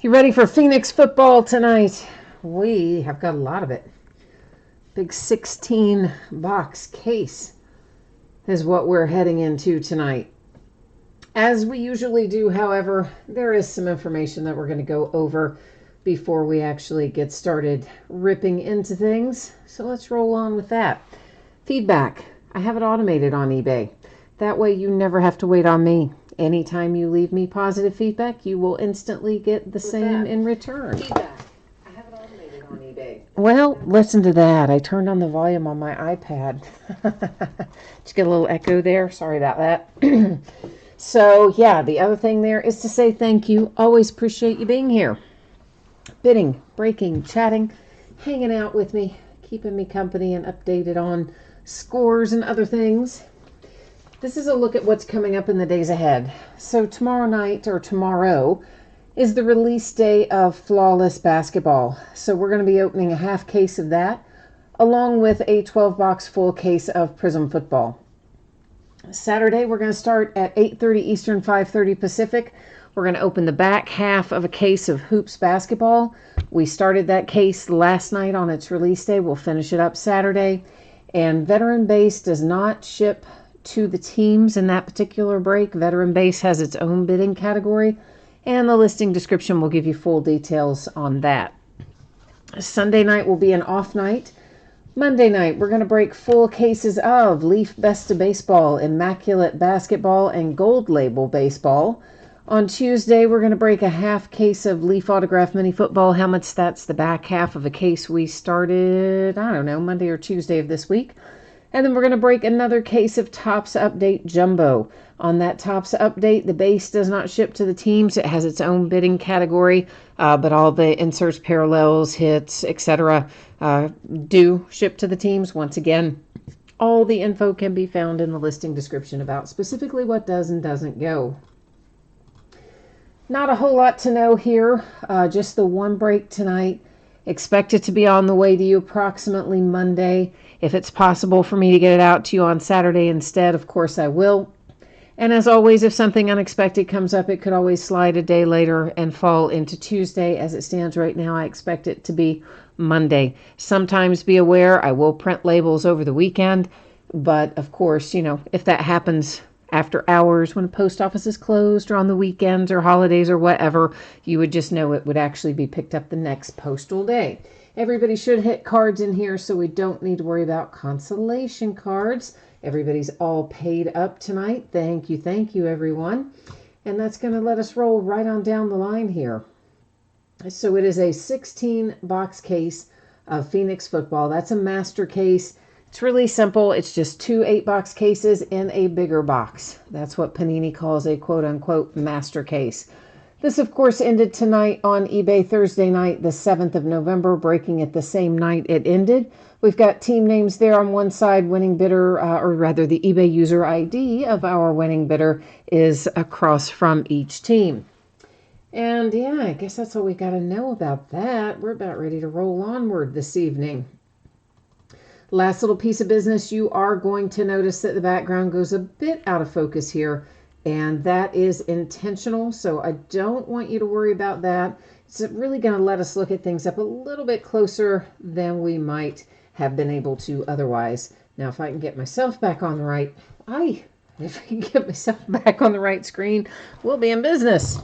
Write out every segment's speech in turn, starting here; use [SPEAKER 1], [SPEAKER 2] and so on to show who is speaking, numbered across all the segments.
[SPEAKER 1] You ready for Phoenix football tonight? We have got a lot of it. Big 16 box case is what we're heading into tonight. As we usually do, however, there is some information that we're going to go over before we actually get started ripping into things. So let's roll on with that. Feedback. I have it automated on eBay. That way you never have to wait on me. Anytime you leave me positive feedback, you will instantly get the same in return. Feedback. I have it automated on eBay. Well, listen to that. I turned on the volume on my iPad. Just get a little echo there. Sorry about that. So, yeah, the other thing there is to say thank you. Always appreciate you being here. Bidding, breaking, chatting, hanging out with me, keeping me company and updated on scores and other things. This is a look at what's coming up in the days ahead. So tomorrow is the release day of Flawless Basketball. So we're going to be opening a half case of that, along with a 12-box full case of Prism Football. Saturday, we're going to start at 8:30 Eastern, 5:30 Pacific. We're going to open the back half of a case of Hoops Basketball. We started that case last night on its release day. We'll finish it up Saturday. And Veteran Base does not ship to the teams in that particular break. Veteran Base has its own bidding category, and the listing description will give you full details on that. Sunday night will be an off night. Monday night, we're going to break full cases of Leaf Best of Baseball, Immaculate Basketball, and Gold Label Baseball. On Tuesday, we're going to break a half case of Leaf Autograph Mini Football helmets. That's the back half of a case we started, Monday or Tuesday of this week. And then we're going to break another case of Topps Update Jumbo. On that Topps Update, the base does not ship to the teams. It has its own bidding category, but all the inserts, parallels, hits, etc. Do ship to the teams. Once again, all the info can be found in the listing description about specifically what does and doesn't go. Not a whole lot to know here, just the one break tonight. Expect it to be on the way to you approximately Monday. If it's possible for me to get it out to you on Saturday instead, of course I will. And as always, if something unexpected comes up, it could always slide a day later and fall into Tuesday. As it stands right now, I expect it to be Monday. Sometimes be aware, I will print labels over the weekend. But of course, if that happens after hours when the post office is closed or on the weekends or holidays or whatever, you would just know it would actually be picked up the next postal day. Everybody should hit cards in here, so we don't need to worry about consolation cards. Everybody's all paid up tonight. Thank you, everyone. And that's going to let us roll right on down the line here. So it is a 16-box case of Phoenix football. That's a master case. It's really simple. It's just 2 8-box cases in a bigger box. That's what Panini calls a quote-unquote master case. This, of course, ended tonight on eBay Thursday night, the 7th of November, breaking it the same night it ended. We've got team names there on one side. Winning bidder, or rather the eBay user ID of our winning bidder is across from each team. And yeah, I guess that's all we got to know about that. We're about ready to roll onward this evening. Last little piece of business, you are going to notice that the background goes a bit out of focus here, and that is intentional, so I don't want you to worry about that. It's really going to let us look at things up a little bit closer than we might have been able to otherwise. Now, if I can get myself back on the right, if I can get myself back on the right screen, we'll be in business.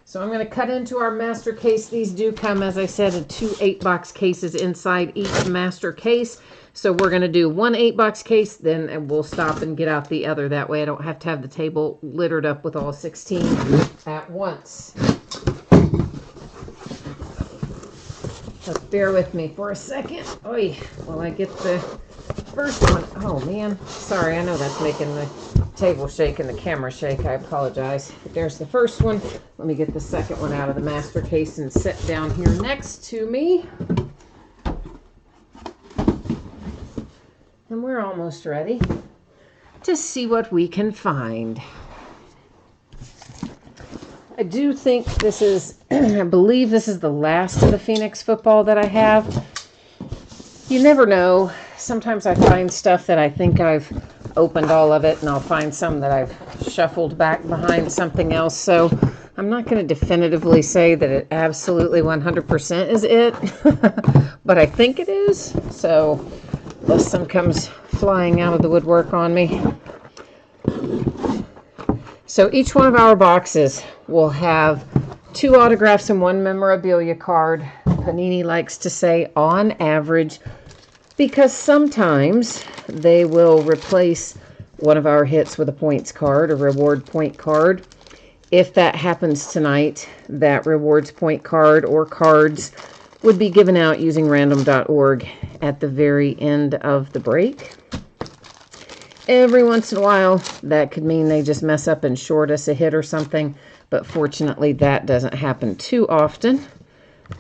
[SPEAKER 1] So I'm going to cut into our master case. These do come, as I said, in 2 8-box cases inside each master case. So we're going to do 1 8-box case, then we'll stop and get out the other. That way I don't have to have the table littered up with all 16 at once. Just bear with me for a second. Oy, while I get the first one. Oh, man. Sorry, I know that's making the table shake and the camera shake. I apologize. There's the first one. Let me get the second one out of the master case and sit down here next to me. And we're almost ready to see what we can find. I do think this is, I believe this is the last of the Phoenix football that I have. You never know. Sometimes I find stuff that I think I've opened all of it, and I'll find some that I've shuffled back behind something else. So I'm not going to definitively say that it absolutely 100% is it, but I think it is. So, unless some comes flying out of the woodwork on me. So each one of our boxes will have 2 autographs and 1 memorabilia card. Panini likes to say on average, because sometimes they will replace one of our hits with a points card, a reward point card. If that happens tonight, that rewards point card or cards would be given out using random.org at the very end of the break. Every once in a while, that could mean they just mess up and short us a hit or something, but fortunately that doesn't happen too often.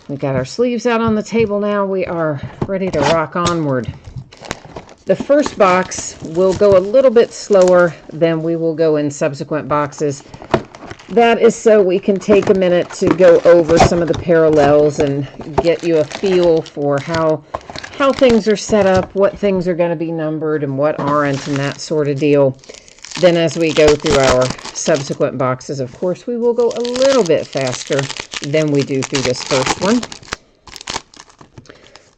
[SPEAKER 1] We got our sleeves out on the table now. We are ready to rock onward. The first box will go a little bit slower than we will go in subsequent boxes. That is so we can take a minute to go over some of the parallels and get you a feel for how things are set up, what things are going to be numbered and what aren't, and that sort of deal. Then as we go through our subsequent boxes, of course, we will go a little bit faster than we do through this first one.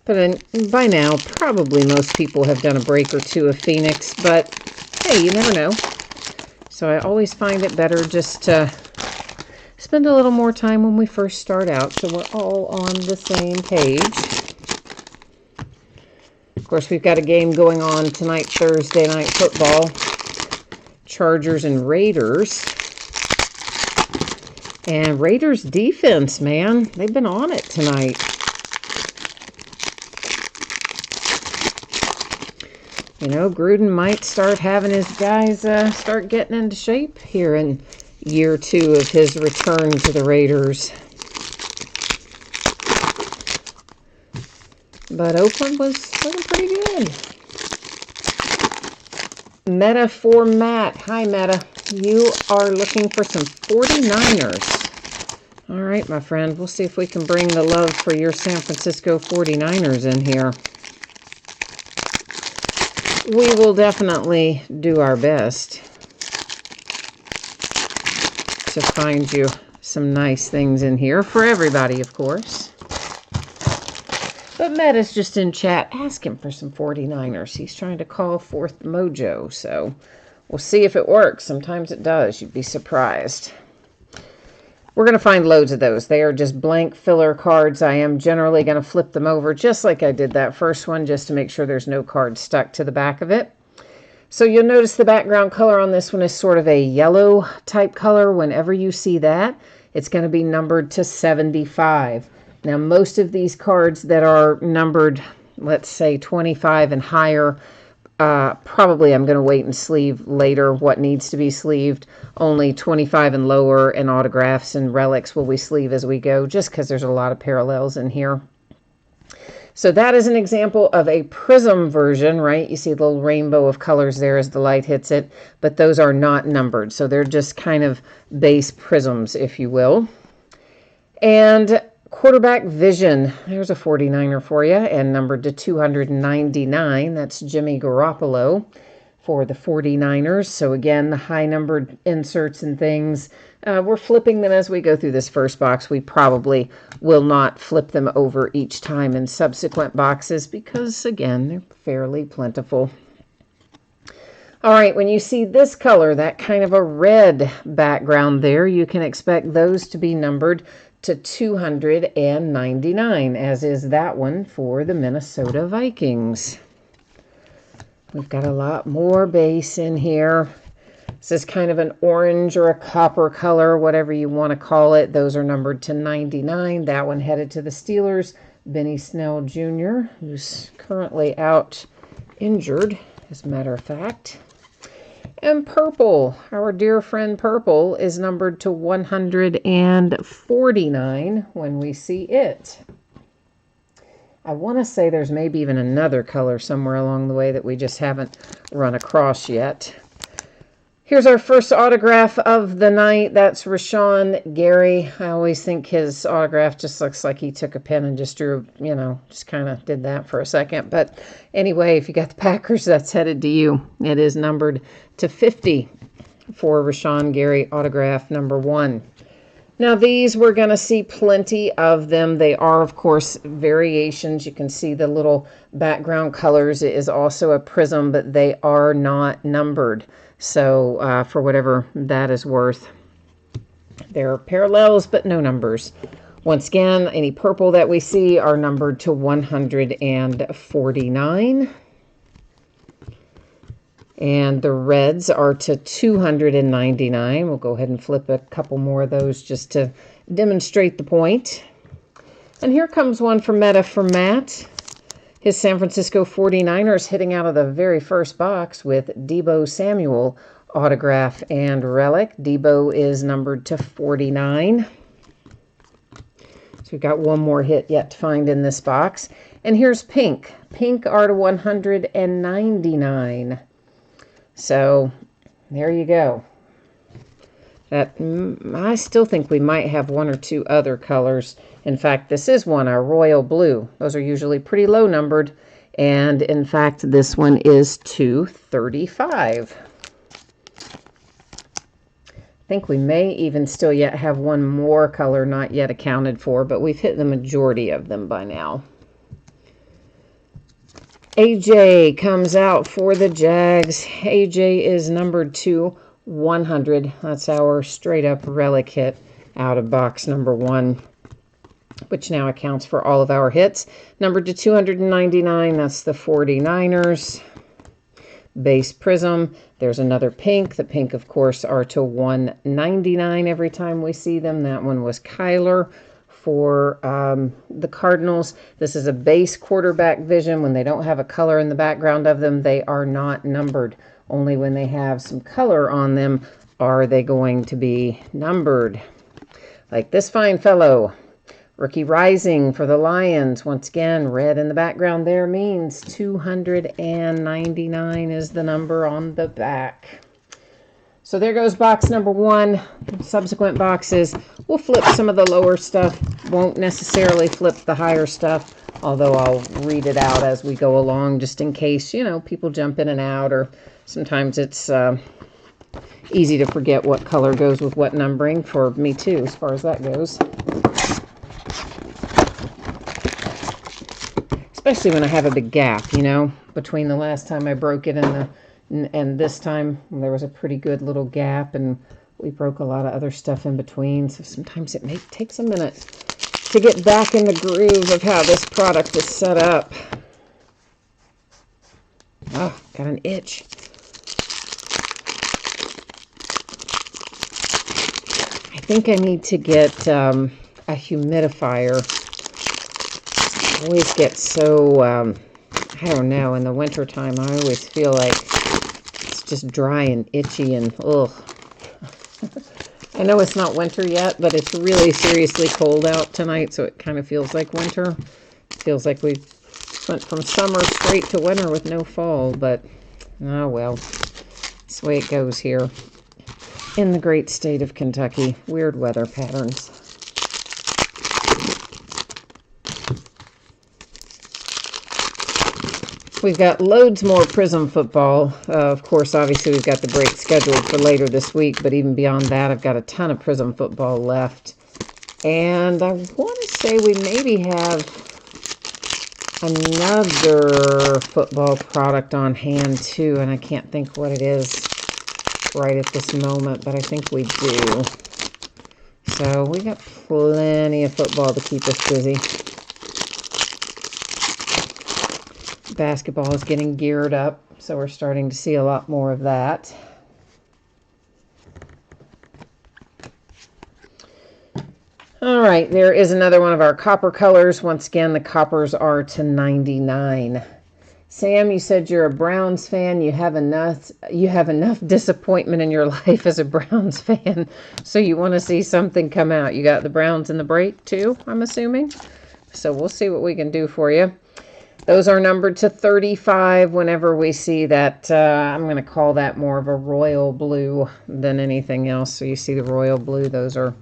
[SPEAKER 1] But by now, probably most people have done a break or 2 of Phoenix, but hey, you never know. So I always find it better just to spend a little more time when we first start out so we're all on the same page. Of course, we've got a game going on tonight, Thursday Night Football. Chargers and Raiders. And Raiders defense, man, they've been on it tonight. You know, Gruden might start having his guys start getting into shape here in year 2 of his return to the Raiders. But Oakland was looking pretty good. Meta for Matt. Hi, Meta. You are looking for some 49ers. All right, my friend. We'll see if we can bring the love for your San Francisco 49ers in here. We will definitely do our best to find you some nice things in here for everybody, of course. But Meta's just in chat asking for some 49ers. He's trying to call forth mojo, so we'll see if it works. Sometimes it does. You'd be surprised. We're going to find loads of those. They are just blank filler cards. I am generally going to flip them over just like I did that first one, just to make sure there's no card stuck to the back of it. So you'll notice the background color on this one is sort of a yellow type color. Whenever you see that, it's going to be numbered to 75. Now, most of these cards that are numbered, let's say 25 and higher, probably I'm going to wait and sleeve later what needs to be sleeved. Only 25 and lower and autographs and relics will we sleeve as we go, just because there's a lot of parallels in here. So that is an example of a prism version, right? You see the little rainbow of colors there as the light hits it, but those are not numbered. So they're just kind of base prisms, if you will. And quarterback vision, there's a 49er for you, and numbered to 299. That's Jimmy Garoppolo for the 49ers. So again, the high numbered inserts and things, we're flipping them as we go through this first box. We probably will not flip them over each time in subsequent boxes because, again, they're fairly plentiful. All right, when you see this color, that kind of a red background there, you can expect those to be numbered to 299, as is that one for the Minnesota Vikings. We've got a lot more base in here. This is kind of an orange or a copper color, whatever you want to call it. Those are numbered to 99. That one headed to the Steelers. Benny Snell Jr., who's currently out injured, as a matter of fact. And purple, our dear friend purple, is numbered to 149 when we see it. I want to say there's maybe even another color somewhere along the way that we just haven't run across yet. Here's our first autograph of the night. That's Rashawn Gary. I always think his autograph just looks like he took a pen and just drew, just kind of did that for a second. But anyway, if you got the Packers, that's headed to you. It is numbered to 50 for Rashawn Gary, autograph number 1. Now these, we're going to see plenty of them. They are, of course, variations. You can see the little background colors. It is also a prism, but they are not numbered. So for whatever that is worth, they're parallels, but no numbers. Once again, any purple that we see are numbered to 149. And the reds are to 299. We'll go ahead and flip a couple more of those just to demonstrate the point. And here comes one for Meta for Matt. His San Francisco 49ers hitting out of the very first box with Deebo Samuel autograph and relic. Deebo is numbered to 49. So we've got one more hit yet to find in this box. And here's pink. Pink are to 199. So there you go. I still think we might have one or two other colors. In fact, this is one, a royal blue. Those are usually pretty low numbered. And in fact, this one is 235. I think we may even still yet have one more color not yet accounted for, but we've hit the majority of them by now. AJ comes out for the Jags. AJ is numbered to 100. That's our straight up relic hit out of box number 1, which now accounts for all of our hits. Numbered to 299, that's the 49ers. Base prism. There's another pink. The pink, of course, are to 199 every time we see them. That one was Kyler for the Cardinals. This is a base quarterback vision. When they don't have a color in the background of them, they are not numbered. Only when they have some color on them are they going to be numbered. Like this fine fellow, Rookie Rising for the Lions. Once again, red in the background there means 299 is the number on the back. So there goes box number 1. Subsequent boxes, we'll flip some of the lower stuff. Won't necessarily flip the higher stuff, although I'll read it out as we go along just in case, you know, people jump in and out, or sometimes it's easy to forget what color goes with what numbering, for me too, as far as that goes. Especially when I have a big gap, you know, between the last time I broke it and this time. There was a pretty good little gap, and we broke a lot of other stuff in between. So sometimes it takes a minute to get back in the groove of how this product is set up. Oh, got an itch. I think I need to get a humidifier. I always get so, I don't know, in the wintertime, I always feel like it's just dry and itchy and ugh. I know it's not winter yet, but it's really seriously cold out tonight, so it kind of feels like winter. It feels like we went from summer straight to winter with no fall, but oh well. That's the way it goes here in the great state of Kentucky. Weird weather patterns. We've got loads more Prism football. Of course, obviously, we've got the break scheduled for later this week, but even beyond that, I've got a ton of Prism football left. And I want to say we maybe have another football product on hand, too, and I can't think what it is right at this moment, but I think we do. So we got plenty of football to keep us busy. Basketball is getting geared up, so we're starting to see a lot more of that. All right, there is another one of our copper colors. Once again, the coppers are to 99. Sam, you said you're a Browns fan. You have enough disappointment in your life as a Browns fan, so you want to see something come out. You got the Browns in the break too, I'm assuming. So we'll see what we can do for you. Those are numbered to 35 whenever we see that. I'm going to call that more of a royal blue than anything else. So you see the royal blue, those are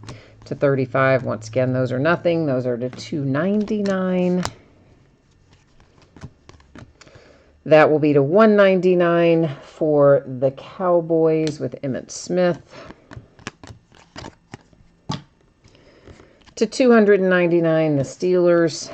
[SPEAKER 1] to 35. Once again, those are nothing. Those are to 299. That will be to 199 for the Cowboys with Emmitt Smith. to 299, the Steelers.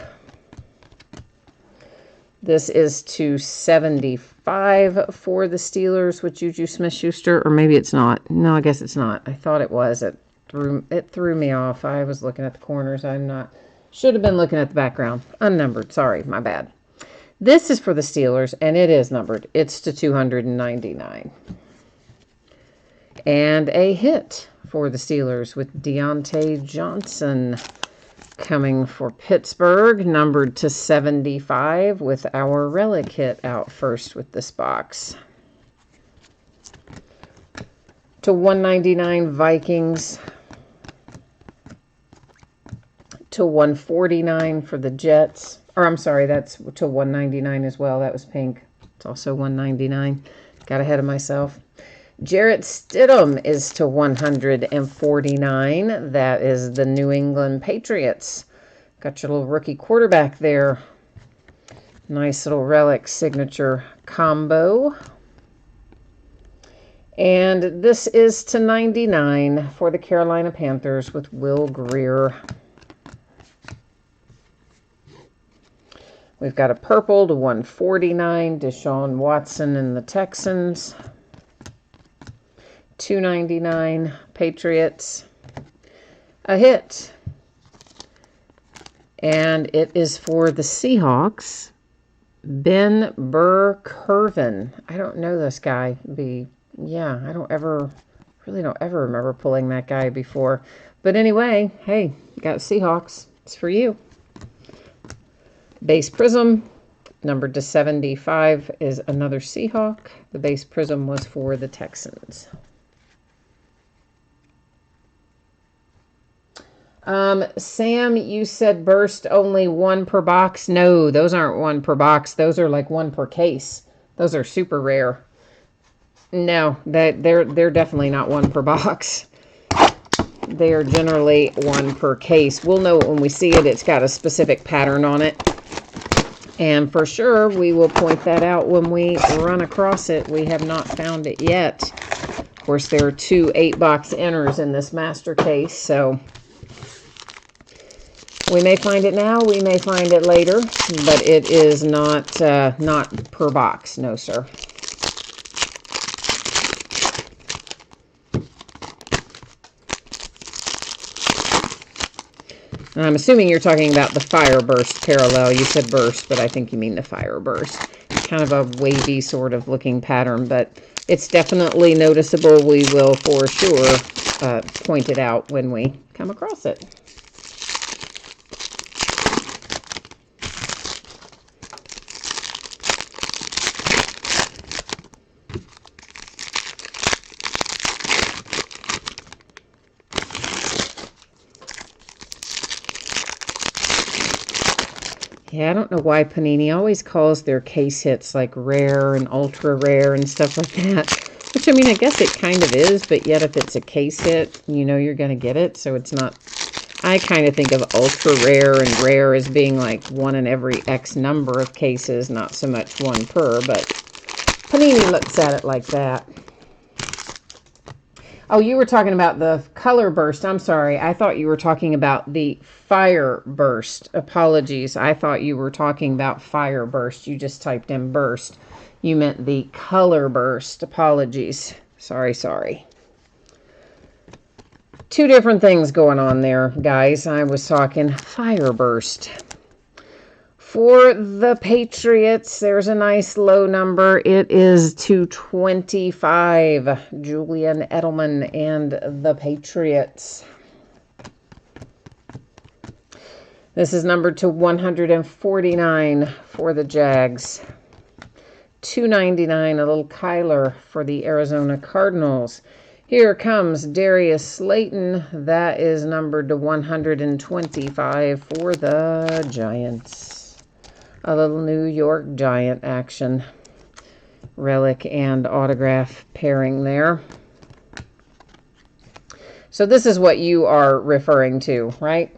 [SPEAKER 1] This is to 75 for the Steelers with Juju Smith-Schuster, or maybe it's not. No, I guess it's not. I thought it was. It threw me off. I was looking at the corners. Should have been looking at the background. Unnumbered. Sorry, my bad. This is for the Steelers, and it is numbered. It's to 299. And a hit for the Steelers with Deontay Johnson coming for Pittsburgh, numbered to 75 with our relic hit out first with this box. To 199 Vikings. To 149 for the Jets. Or I'm sorry, that's to 199 as well. That was pink. It's also 199. Got ahead of myself. Jarrett Stidham is to 149. That is the New England Patriots. Got your little rookie quarterback there. Nice little relic signature combo. And this is to 99 for the Carolina Panthers with Will Grier. We've got a purple to 149, Deshaun Watson and the Texans. 299 Patriots. A hit. And it is for the Seahawks. Ben Burr-Kirven. I don't know this guy. I don't ever remember pulling that guy before. But anyway, hey, you got Seahawks. It's for you. Base Prism, numbered to 75, is another Seahawk. The base Prism was for the Texans. Sam, you said burst only one per box. No, those aren't one per box. Those are like one per case. Those are super rare. No, they're definitely not one per box. They are generally one per case. We'll know it when we see it. It's got a specific pattern on it. And for sure, we will point that out when we run across it. We have not found it yet. Of course, there are 2 8-box inners in this master case, so we may find it now, we may find it later, but it is not per box. No, sir. I'm assuming you're talking about the Fire Burst parallel. You said burst, but I think you mean the Fire Burst. Kind of a wavy sort of looking pattern, but it's definitely noticeable. We will for sure point it out when we come across it. Yeah, I don't know why Panini always calls their case hits like rare and ultra rare and stuff like that. Which, I mean, I guess it kind of is, but yet if it's a case hit, you know you're going to get it. So it's not, I kind of think of ultra rare and rare as being like one in every X number of cases, not so much one per, but Panini looks at it like that. Oh, you were talking about the color burst. I'm sorry. I thought you were talking about the fire burst. Apologies. I thought you were talking about fire burst. You just typed in burst. You meant the color burst. Apologies. Sorry. 2 different things going on there, guys. I was talking fire burst. For the Patriots, there's a nice low number. It is 225. Julian Edelman and the Patriots. This is numbered to 149 for the Jags. 299, a little Kyler for the Arizona Cardinals. Here comes Darius Slayton. That is numbered to 125 for the Giants. A little New York Giant action. Relic and autograph pairing there. So this is what you are referring to, right?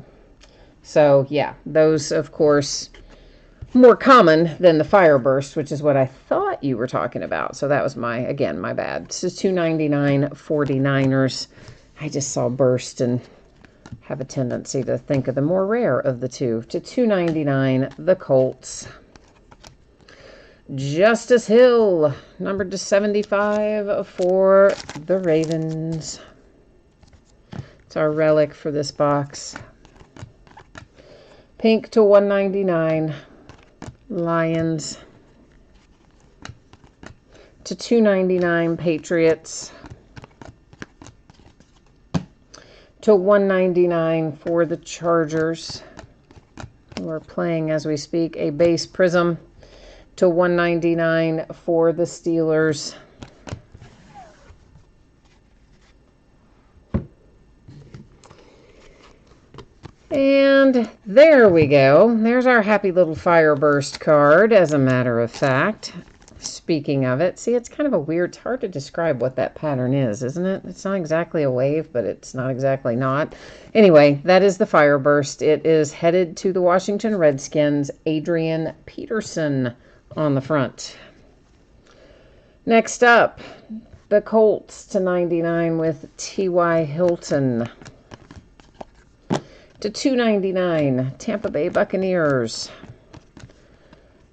[SPEAKER 1] So, yeah, those, of course, more common than the Fire Burst, which is what I thought you were talking about. So that was my bad. This is $299 49ers. I just saw Burst and have a tendency to think of the more rare of the two. To $2.99, the Colts. Justice Hill, numbered to 75 for the Ravens. It's our relic for this box. Pink to $1.99, Lions. To $2.99, Patriots. To $1.99 for the Chargers. We're playing as we speak a base prism. To $1.99 for the Steelers. And there we go. There's our happy little Fireburst card, as a matter of fact. Speaking of it, see, it's kind of a weird, it's hard to describe what that pattern is, isn't it? It's not exactly a wave, but it's not exactly not. Anyway, that is the Fireburst. It is headed to the Washington Redskins, Adrian Peterson on the front. Next up, the Colts to 99 with T.Y. Hilton. To $2.99, Tampa Bay Buccaneers.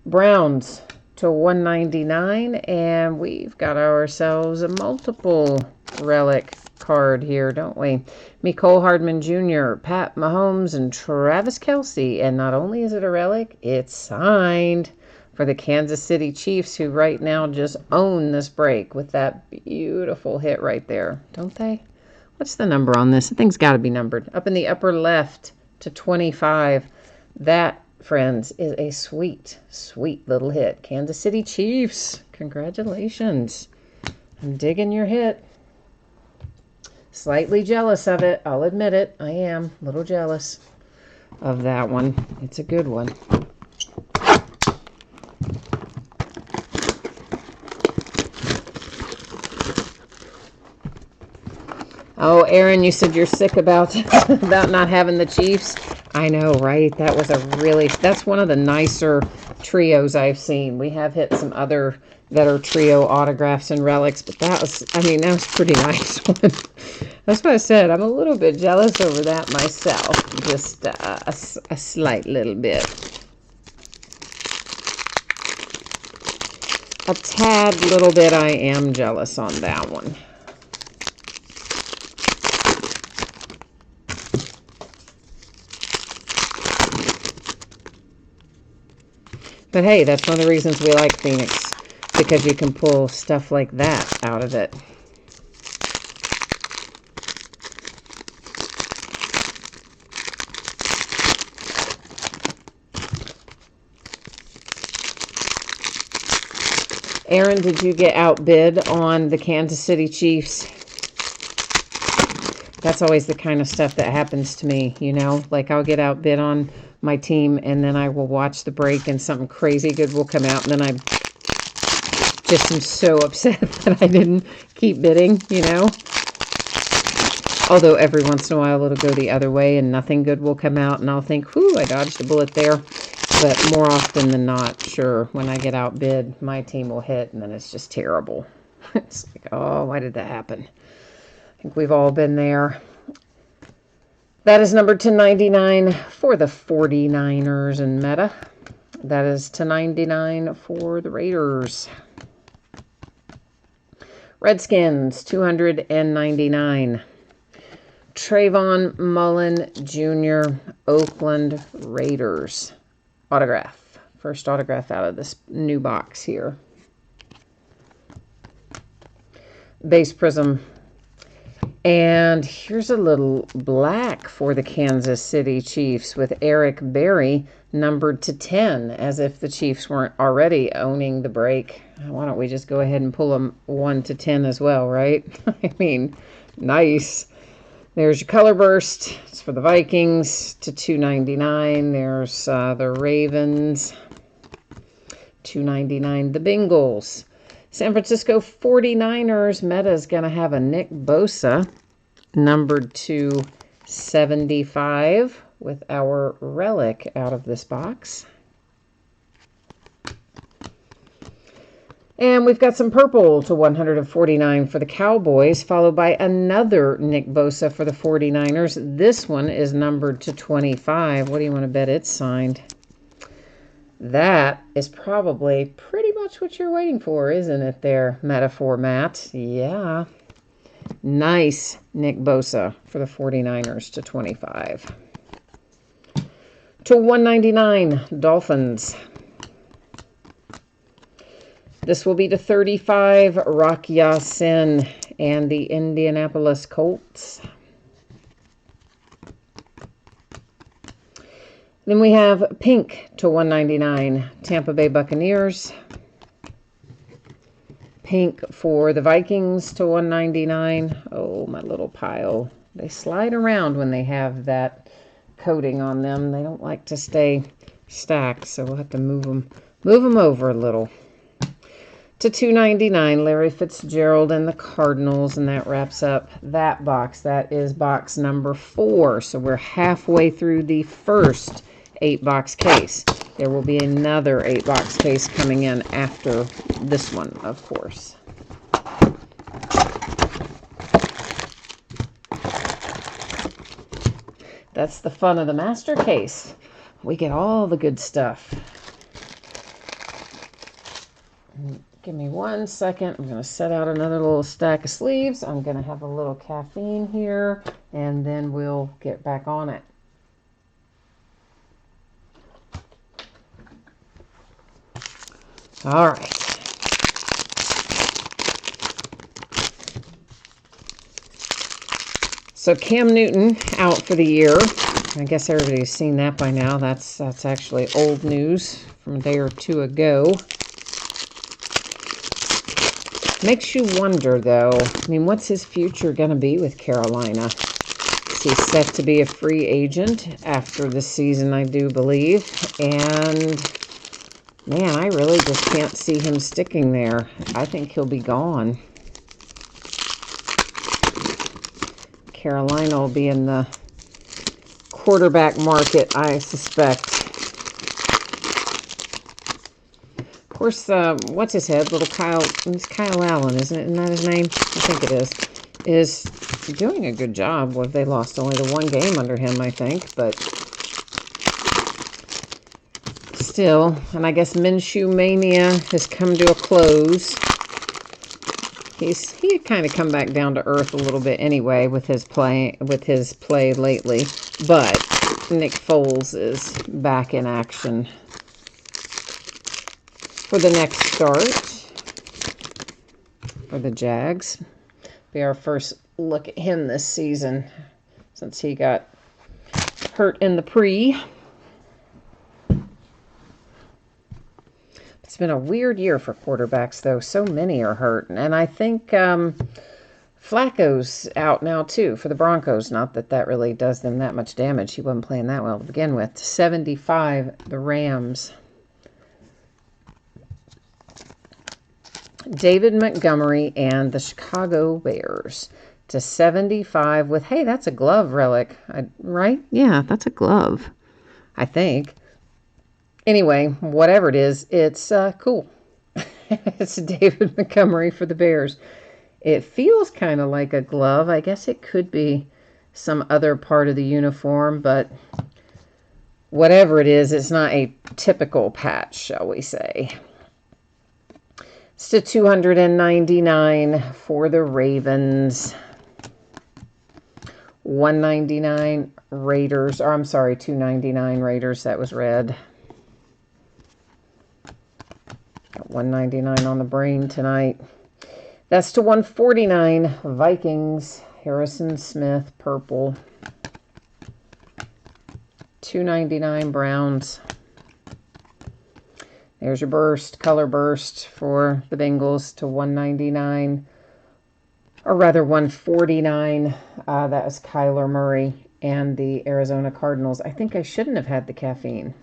[SPEAKER 1] Browns to $1.99, and we've got ourselves a multiple relic card here, don't we? Mecole Hardman Jr., Pat Mahomes, and Travis Kelce. And not only is it a relic, it's signed for the Kansas City Chiefs, who right now just own this break with that beautiful hit right there, don't they? What's the number on this? The thing's got to be numbered. Up in the upper left to 25. That, friends, is a sweet, sweet little hit. Kansas City Chiefs, congratulations. I'm digging your hit. Slightly jealous of it. I'll admit it. I am a little jealous of that one. It's a good one. Oh, Aaron, you said you're sick about not having the Chiefs. I know, right? That was that's one of the nicer trios I've seen. We have hit some other that are trio autographs and relics, but that was a pretty nice one. That's what I said. I'm a little bit jealous over that myself. Just a slight little bit. A tad little bit I am jealous on that one. But hey, that's one of the reasons we like Phoenix, because you can pull stuff like that out of it. Aaron, did you get outbid on the Kansas City Chiefs? That's always the kind of stuff that happens to me, you know? Like, I'll get outbid on my team, and then I will watch the break, and something crazy good will come out, and then I just am so upset that I didn't keep bidding, you know? Although every once in a while it'll go the other way, and nothing good will come out, and I'll think, whew, I dodged a bullet there. But more often than not, sure, when I get outbid, my team will hit, and then it's just terrible. It's like, oh, why did that happen? I think we've all been there. That is numbered to 99 for the 49ers and Meta. That is to 99 for the Raiders. Redskins, 299. Trayvon Mullen Jr., Oakland Raiders. Autograph. First autograph out of this new box here. Base prism. And here's a little black for the Kansas City Chiefs with Eric Berry, numbered to 10, as if the Chiefs weren't already owning the break. Why don't we just go ahead and pull them 1 to 10 as well, right? I mean, nice. There's your color burst. It's for the Vikings to 299. There's the Ravens. 299. The Bengals. San Francisco 49ers. Meta's going to have a Nick Bosa, numbered to 75, with our relic out of this box. And we've got some purple to 149 for the Cowboys, followed by another Nick Bosa for the 49ers. This one is numbered to 25. What do you want to bet it's signed? That is probably pretty much what you're waiting for, isn't it there, Metaphor Matt? Yeah. Nice Nick Bosa for the 49ers to 25. To 199, Dolphins. This will be to 35, Rock Ya-Sin and the Indianapolis Colts. Then we have pink to 199, Tampa Bay Buccaneers. Pink for the Vikings to 199. Oh, my little pile. They slide around when they have that coating on them. They don't like to stay stacked, so we'll have to move them over a little. To 299, Larry Fitzgerald and the Cardinals, and that wraps up that box. That is box number 4, so we're halfway through the first 8-box case. There will be another 8-box case coming in after this one, of course. That's the fun of the master case. We get all the good stuff. Give me 1 second. I'm going to set out another little stack of sleeves. I'm going to have a little caffeine here, and then we'll get back on it. All right. So Cam Newton out for the year. I guess everybody's seen that by now. That's actually old news from a day or two ago. Makes you wonder, though. I mean, what's his future going to be with Carolina? Is he set to be a free agent after the season, I do believe? And, man, I really just can't see him sticking there. I think he'll be gone. Carolina will be in the quarterback market, I suspect. Of course, what's his head? Little Kyle, it's Kyle Allen, isn't it? Isn't that his name? I think it is doing a good job. Well, they lost only the 1 game under him, I think, but still. And I guess Minshew Mania has come to a close. He had kind of come back down to earth a little bit anyway with his play lately, but Nick Foles is back in action for the next start for the Jags. Be our first look at him this season since he got hurt in the pre. It's been a weird year for quarterbacks, though. So many are hurt. And I think Flacco's out now, too, for the Broncos. Not that that really does them that much damage. He wasn't playing that well to begin with. 75, the Rams. David Montgomery and the Chicago Bears to 75 with, hey, that's a glove relic, right? Yeah, that's a glove, I think. Anyway, whatever it is, it's cool. It's David Montgomery for the Bears. It feels kind of like a glove. I guess it could be some other part of the uniform, but whatever it is, it's not a typical patch, shall we say. It's to 299 for the Ravens. 199 Raiders, or I'm sorry, 299 Raiders. That was red. Got 199 on the brain tonight. That's to 149 Vikings. Harrison Smith, purple. 299 Browns. There's your burst, color burst for the Bengals to 199, or rather 149. That was Kyler Murray and the Arizona Cardinals. I think I shouldn't have had the caffeine.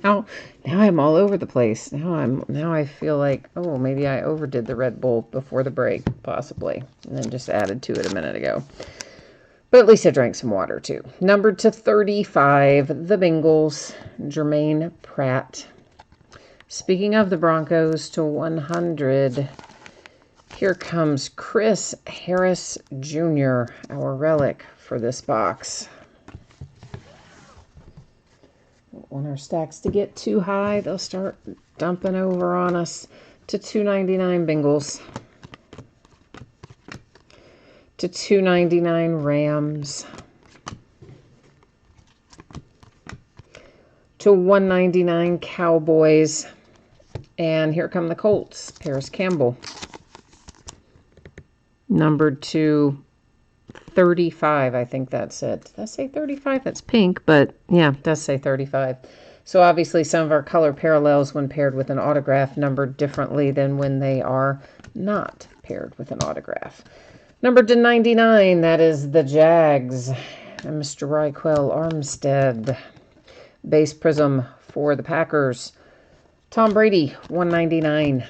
[SPEAKER 1] now I'm all over the place. Now I feel like, oh, maybe I overdid the Red Bull before the break, possibly, and then just added to it a minute ago. But at least I drank some water too. Numbered to 35, the Bengals, Jermaine Pratt. Speaking of the Broncos, to 100, here comes Chris Harris Jr., our relic for this box. Don't want our stacks to get too high. They'll start dumping over on us. To 299 Bengals. To 299 Rams. To 199 Cowboys. And here come the Colts. Paris Campbell. Numbered to 35, I think that said. Did that say 35? That's pink, but yeah, it does say 35. So obviously some of our color parallels when paired with an autograph numbered differently than when they are not paired with an autograph. Numbered to 99, that is the Jags. And Mr. Raquel Armstead. Base prism for the Packers. Tom Brady, 199.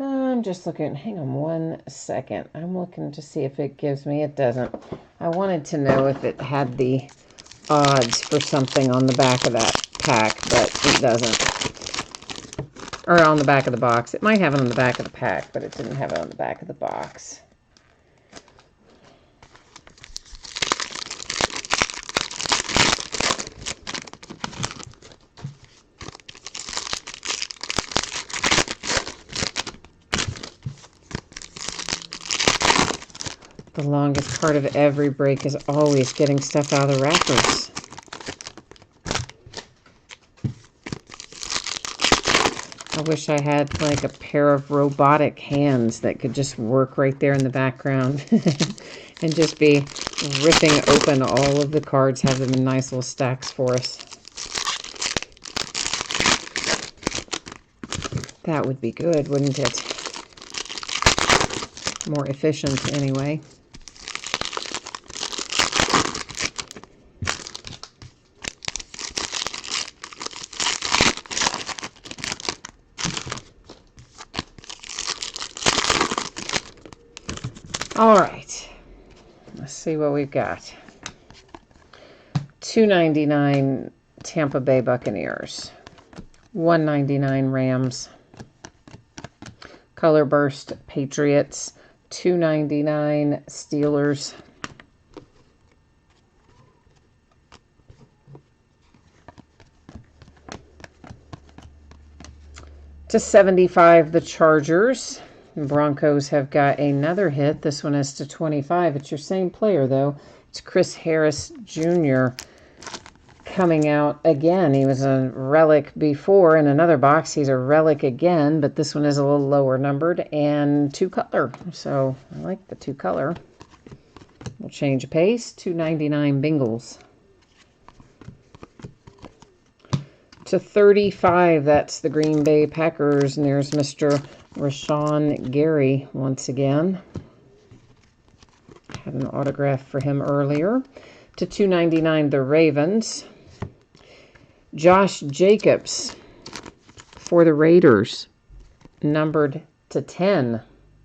[SPEAKER 1] I'm just looking, hang on 1 second. I'm looking to see if it gives me, it doesn't. I wanted to know if it had the odds for something on the back of that pack, but it doesn't. Or on the back of the box. It might have it on the back of the pack, but it didn't have it on the back of the box. The longest part of every break is always getting stuff out of the wrappers. I wish I had like a pair of robotic hands that could just work right there in the background and just be ripping open all of the cards, have them in nice little stacks for us. That would be good, wouldn't it? More efficient anyway. All right, let's see what we've got. 299 Tampa Bay Buccaneers, 199 Rams, Color Burst Patriots, 299 Steelers, to 75 the Chargers. Broncos have got another hit. This one is to 25. It's your same player, though. It's Chris Harris Jr. coming out again. He was a relic before in another box. He's a relic again, but this one is a little lower numbered and 2-color. So I like the 2-color. We'll change a pace. 299 Bengals. To 35, that's the Green Bay Packers, and there's Mr. Rashawn Gary once again. Had an autograph for him earlier. To 299, the Ravens. Josh Jacobs for the Raiders, numbered to 10.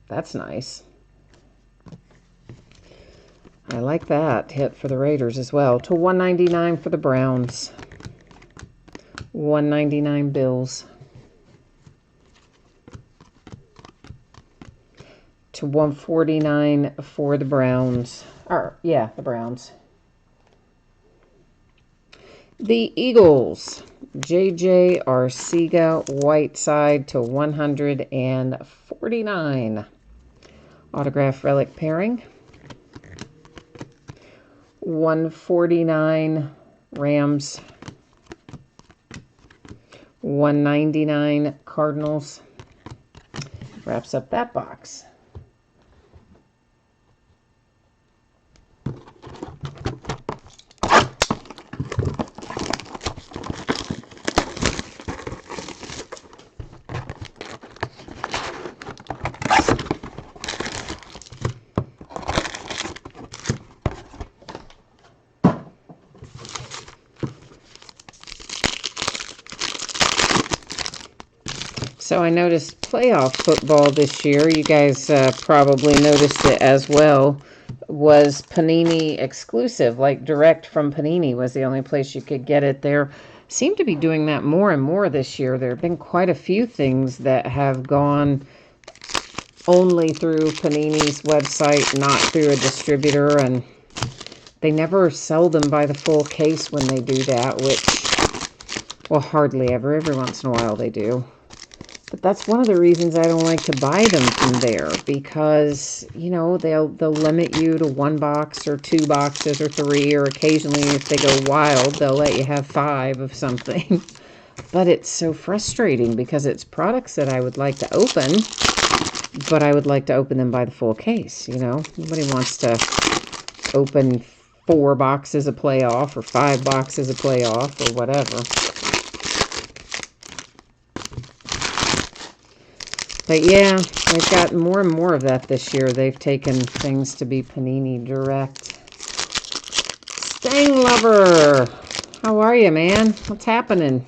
[SPEAKER 1] That's nice. I like that hit for the Raiders as well. To 199 for the Browns. 199 Bills. To 149 for the Browns. The Browns. The Eagles. J.J. Arcega-Whiteside to 149. Autograph relic pairing. 149 Rams. 199 Cardinals. Wraps up that box. So I noticed playoff football this year, you guys probably noticed it as well, was Panini exclusive, like direct from Panini was the only place you could get it there. Seem to be doing that more and more this year. There have been quite a few things that have gone only through Panini's website, not through a distributor, and they never sell them by the full case when they do that, which, well, hardly ever. Every once in a while they do. But that's one of the reasons I don't like to buy them from there, because, you know, they'll limit you to 1 box or 2 boxes or 3, or occasionally if they go wild, they'll let you have 5 of something. But it's so frustrating because it's products that I would like to open, but I would like to open them by the full case, you know. Nobody wants to open 4 boxes of playoff or 5 boxes of playoff or whatever. But yeah, they've got more and more of that this year. They've taken things to be Panini Direct. Stang Lover, how are you, man? What's happening?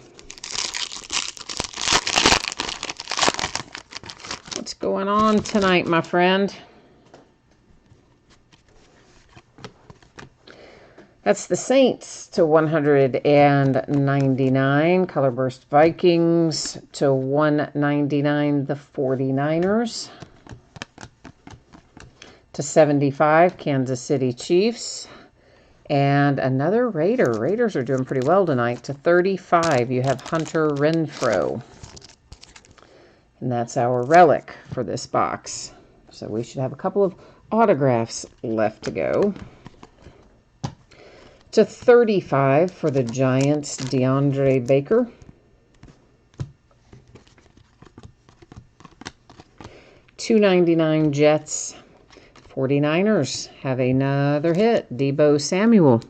[SPEAKER 1] What's going on tonight, my friend? That's the Saints to 199. Colorburst Vikings to 199. The 49ers to 75. Kansas City Chiefs. And another Raider. Raiders are doing pretty well tonight. To 35, you have Hunter Renfrow. And that's our relic for this box. So we should have a couple of autographs left to go. To 35 for the Giants, DeAndre Baker. $2.99 Jets. 49ers have another hit, Deebo Samuel.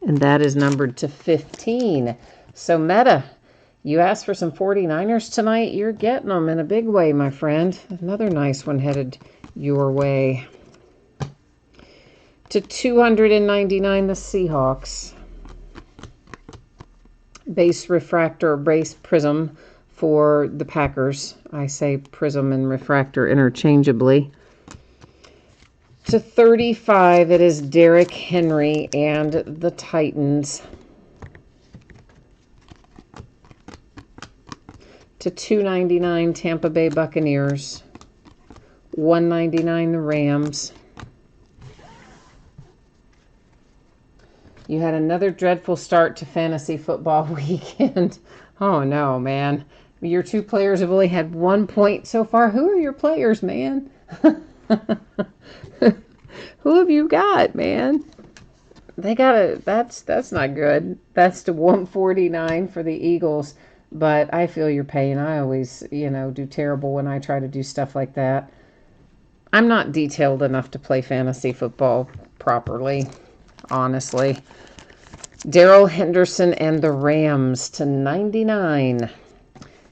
[SPEAKER 1] And that is numbered to 15. So Meta, you asked for some 49ers tonight. You're getting them in a big way, my friend. Another nice one headed your way. To 299, the Seahawks. Base refractor, base prism for the Packers. I say prism and refractor interchangeably. To 35, it is Derrick Henry and the Titans. To 299, Tampa Bay Buccaneers. 199, the Rams. You had another dreadful start to fantasy football weekend. Oh, no, man. Your 2 players have only had 1 point so far. Who are your players, man? Who have you got, man? They got a... That's not good. That's to 149 for the Eagles. But I feel your pain. I always, you know, do terrible when I try to do stuff like that. I'm not detailed enough to play fantasy football properly. Honestly. Darrell Henderson and the Rams to 99.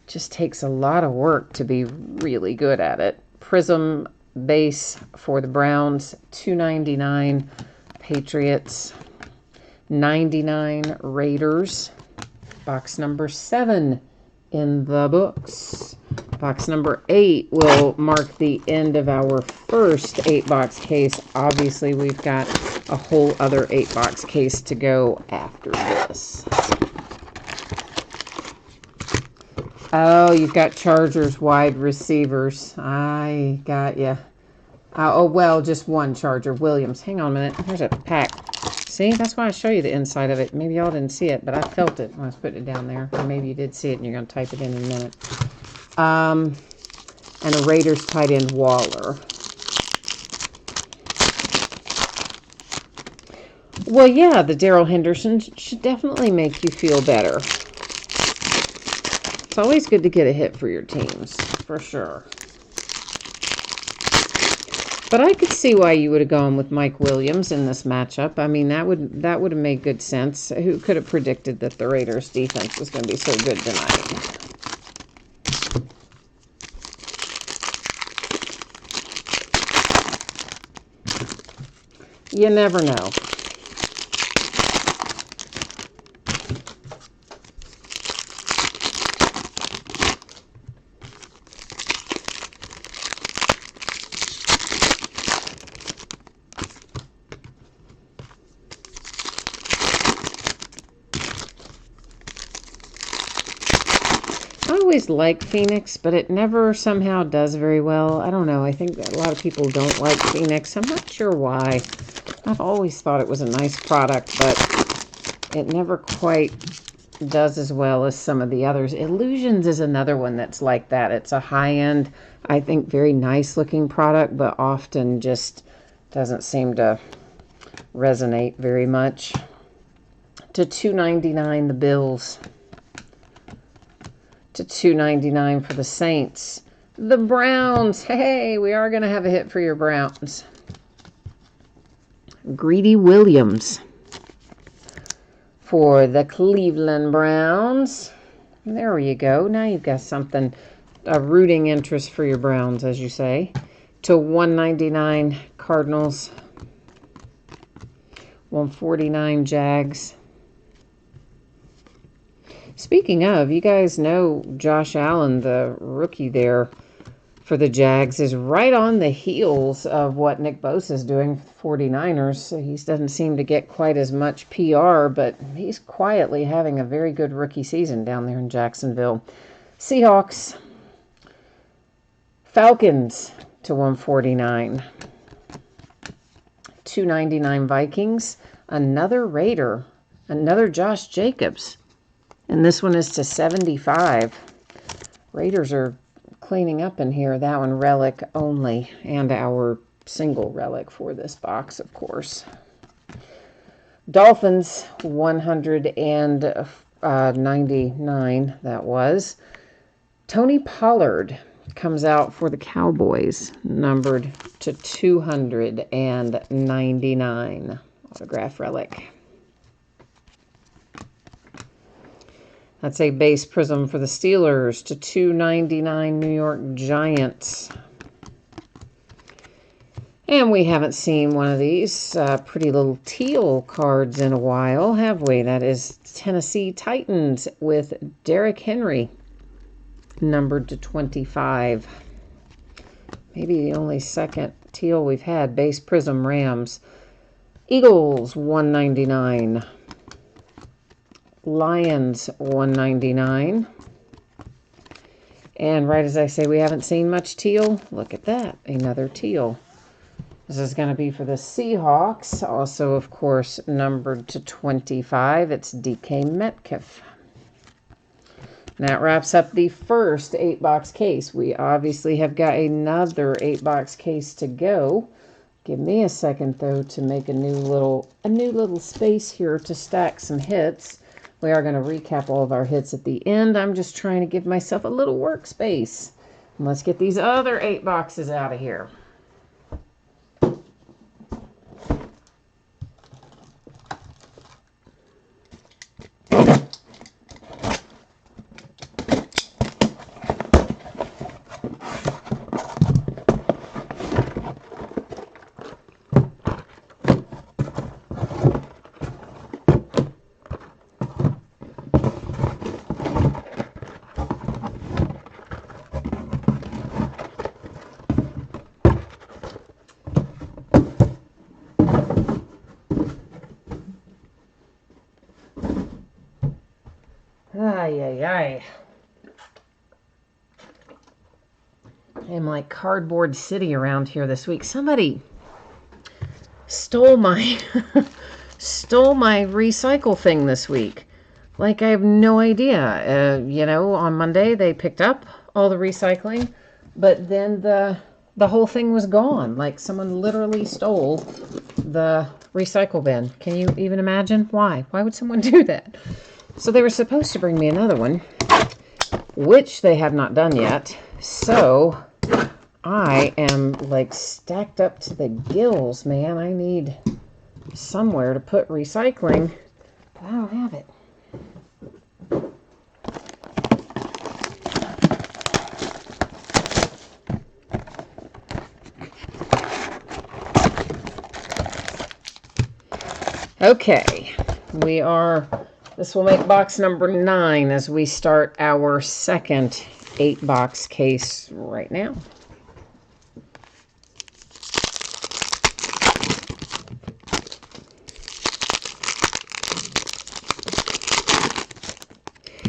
[SPEAKER 1] Just takes a lot of work to be really good at it. Prism base for the Browns, 299. Patriots, 99. Raiders. Box number 7 in the books. Box number 8 will mark the end of our first 8-box case. Obviously, we've got a whole other 8-box case to go after this. Oh, you've got Chargers wide receivers. I got you. Oh, well, just one Charger. Williams. Hang on a minute. Here's a pack. See, that's why I show you the inside of it. Maybe y'all didn't see it, but I felt it when I was putting it down there. Or maybe you did see it and you're going to type it in a minute. And a Raiders tight end, Waller. Well, yeah, the Darrell Henderson should definitely make you feel better. It's always good to get a hit for your teams, for sure. But I could see why you would have gone with Mike Williams in this matchup. I mean, that would have made good sense. Who could have predicted that the Raiders' defense was going to be so good tonight? You never know. I always like Phoenix, but it never somehow does very well. I don't know. I think that a lot of people don't like Phoenix. I'm not sure why. I've always thought it was a nice product, but it never quite does as well as some of the others. Illusions is another one that's like that. It's a high-end, I think, very nice looking product, but often just doesn't seem to resonate very much. To $2.99 the Bills. To $2.99 for the Saints. The Browns. Hey, we are going to have a hit for your Browns. Greedy Williams for the Cleveland Browns. There you go. Now you've got something, a rooting interest for your Browns, as you say. To $1.99 Cardinals. $1.49 Jags. Speaking of, you guys know Josh Allen, the rookie there for the Jags, is right on the heels of what Nick Bosa is doing for the 49ers. He doesn't seem to get quite as much PR, but he's quietly having a very good rookie season down there in Jacksonville. Seahawks. Falcons to $1.49. $2.99 Vikings. Another Raider. Another Josh Jacobs. And this one is to $75. Raiders are cleaning up in here. That one relic only, and our single relic for this box, of course. Dolphins, 199, that was. Tony Pollard comes out for the Cowboys, numbered to 299. Autograph relic. That's a base prism for the Steelers to $2.99 New York Giants. And we haven't seen one of these pretty little teal cards in a while, have we? That is Tennessee Titans with Derrick Henry, numbered to 25. Maybe the only second teal we've had. Base prism Rams. Eagles, $1.99. Lions, $1.99. And right as I say, we haven't seen much teal. Look at that, another teal. This is going to be for the Seahawks. Also, of course, numbered to 25. It's DK Metcalf. And that wraps up the first 8-box case. We obviously have got another 8-box case to go. Give me a second, though, to make a new little space here to stack some hits. We are going to recap all of our hits at the end. I'm just trying to give myself a little workspace. And let's get these other 8 boxes out of here. Ay, ay, ay. I'm like Cardboard City around here this week. Somebody stole my stole my recycle thing this week. Like, I have no idea. On Monday they picked up all the recycling, but then the whole thing was gone. Like, someone literally stole the recycle bin. Can you even imagine why? Why would someone do that? So they were supposed to bring me another one, which they have not done yet. So I am like stacked up to the gills, man. I need somewhere to put recycling, but I don't have it. Okay, this will make box number 9 as we start our second 8-box case right now.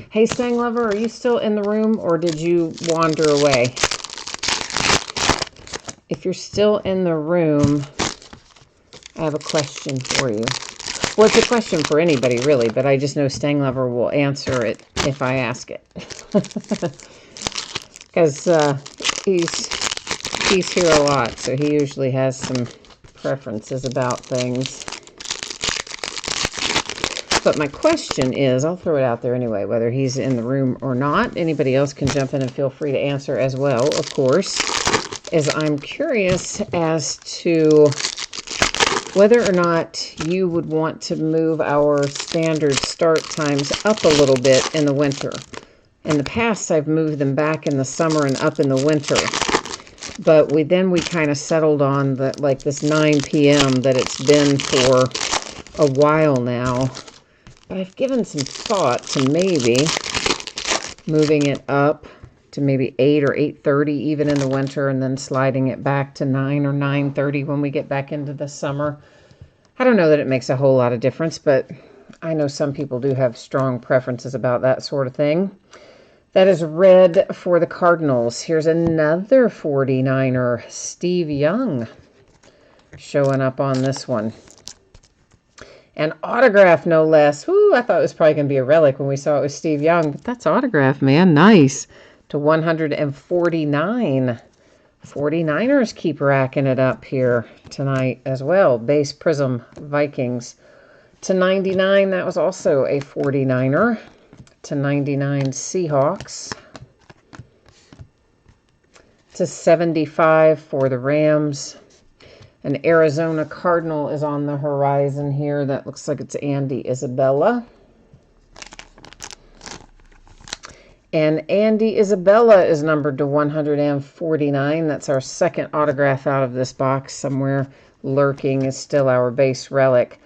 [SPEAKER 1] Hey, Stang Lover, are you still in the room or did you wander away? If you're still in the room, I have a question for you. Well, it's a question for anybody, really, but I just know Stang Lover will answer it if I ask it. Because he's here a lot, so he usually has some preferences about things. But my question is, I'll throw it out there anyway, whether he's in the room or not. Anybody else can jump in and feel free to answer as well, of course. Is I'm curious as to whether or not you would want to move our standard start times up a little bit in the winter. In the past, I've moved them back in the summer and up in the winter. But we kind of settled on like this 9 p.m. that it's been for a while now. But I've given some thought to maybe moving it up to maybe 8 or 8:30 even in the winter, and then sliding it back to 9 or 9:30 when we get back into the summer. I don't know that it makes a whole lot of difference, but I know some people do have strong preferences about that sort of thing. That is red for the Cardinals. Here's another 49er, Steve Young, showing up on this one. An autograph, no less. Woo, I thought it was probably going to be a relic when we saw it was Steve Young, but that's autograph, man. Nice. To 149. 49ers keep racking it up here tonight as well. Base Prism Vikings. To 99, that was also a 49er. To 99, Seahawks. To 75 for the Rams. An Arizona Cardinal is on the horizon here. That looks like it's Andy Isabella. And Andy Isabella is numbered to 149. That's our second autograph out of this box. Somewhere lurking is still our base relic.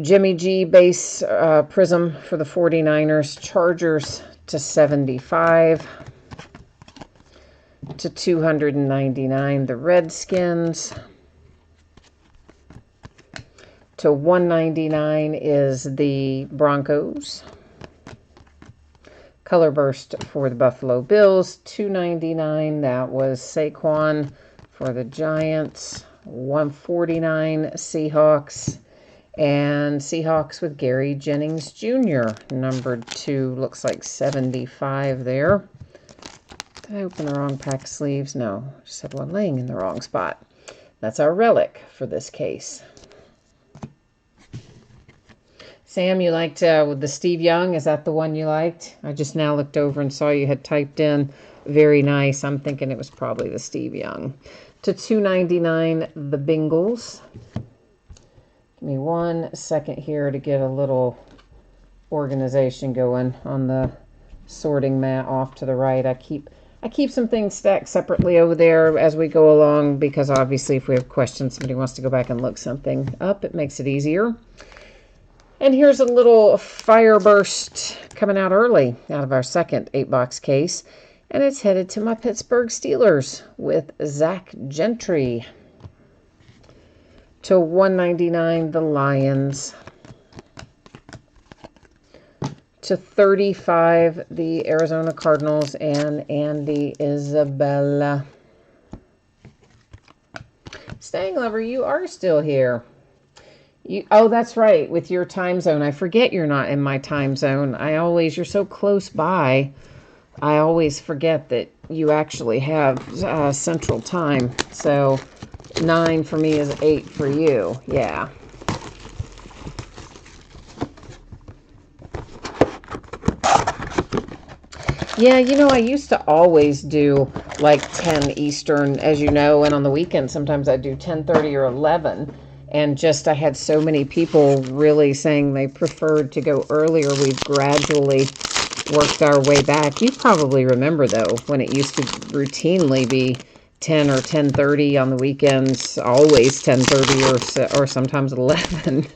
[SPEAKER 1] Jimmy G base prism for the 49ers. Chargers to 75. To 299, the Redskins. To 199 is the Broncos. Color burst for the Buffalo Bills. 299, that was Saquon for the Giants. 149, Seahawks. And Seahawks with Gary Jennings Jr. Numbered 2, looks like 75 there. Did I open the wrong pack of sleeves? No, just had one laying in the wrong spot. That's our relic for this case. Sam, you liked with the Steve Young. Is that the one you liked? I just now looked over and saw you had typed in. Very nice. I'm thinking it was probably the Steve Young. To 299, the Bengals. Give me 1 second here to get a little organization going on the sorting mat off to the right. I keep some things stacked separately over there as we go along, because obviously if we have questions, somebody wants to go back and look something up, it makes it easier. And here's a little fire burst coming out early out of our second 8-box case. And it's headed to my Pittsburgh Steelers with Zach Gentry. To 199, the Lions. To 35, the Arizona Cardinals and Andy Isabella. Stang Lover, you are still here. Oh, that's right, with your time zone. I forget you're not in my time zone. You're so close by. I always forget that you actually have Central Time. So 9 for me is 8 for you. Yeah. Yeah, I used to always do like 10 Eastern, as you know, and on the weekend sometimes I do 10:30 or 11. And I had so many people really saying they preferred to go earlier. We've gradually worked our way back. You probably remember, though, when it used to routinely be 10 or 10:30 on the weekends, always 10:30 or sometimes 11.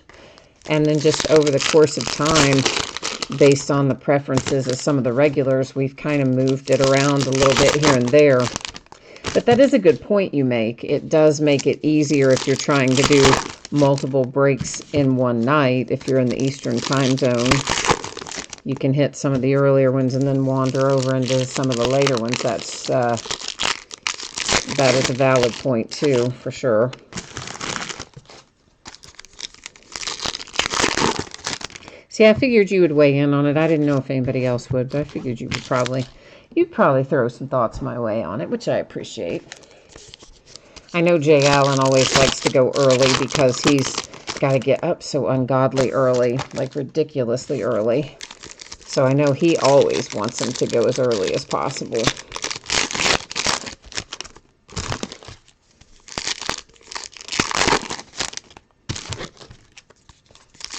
[SPEAKER 1] And then just over the course of time, based on the preferences of some of the regulars, we've kind of moved it around a little bit here and there. But that is a good point you make. It does make it easier if you're trying to do multiple breaks in one night, if you're in the Eastern time zone. you can hit some of the earlier ones and then wander over into some of the later ones. That is a valid point too, for sure. See, I figured you would weigh in on it. I didn't know if anybody else would, but I figured you'd probably throw some thoughts my way on it, which I appreciate. I know Jay Allen always likes to go early because he's got to get up so ungodly early, like ridiculously early. So I know he always wants him to go as early as possible.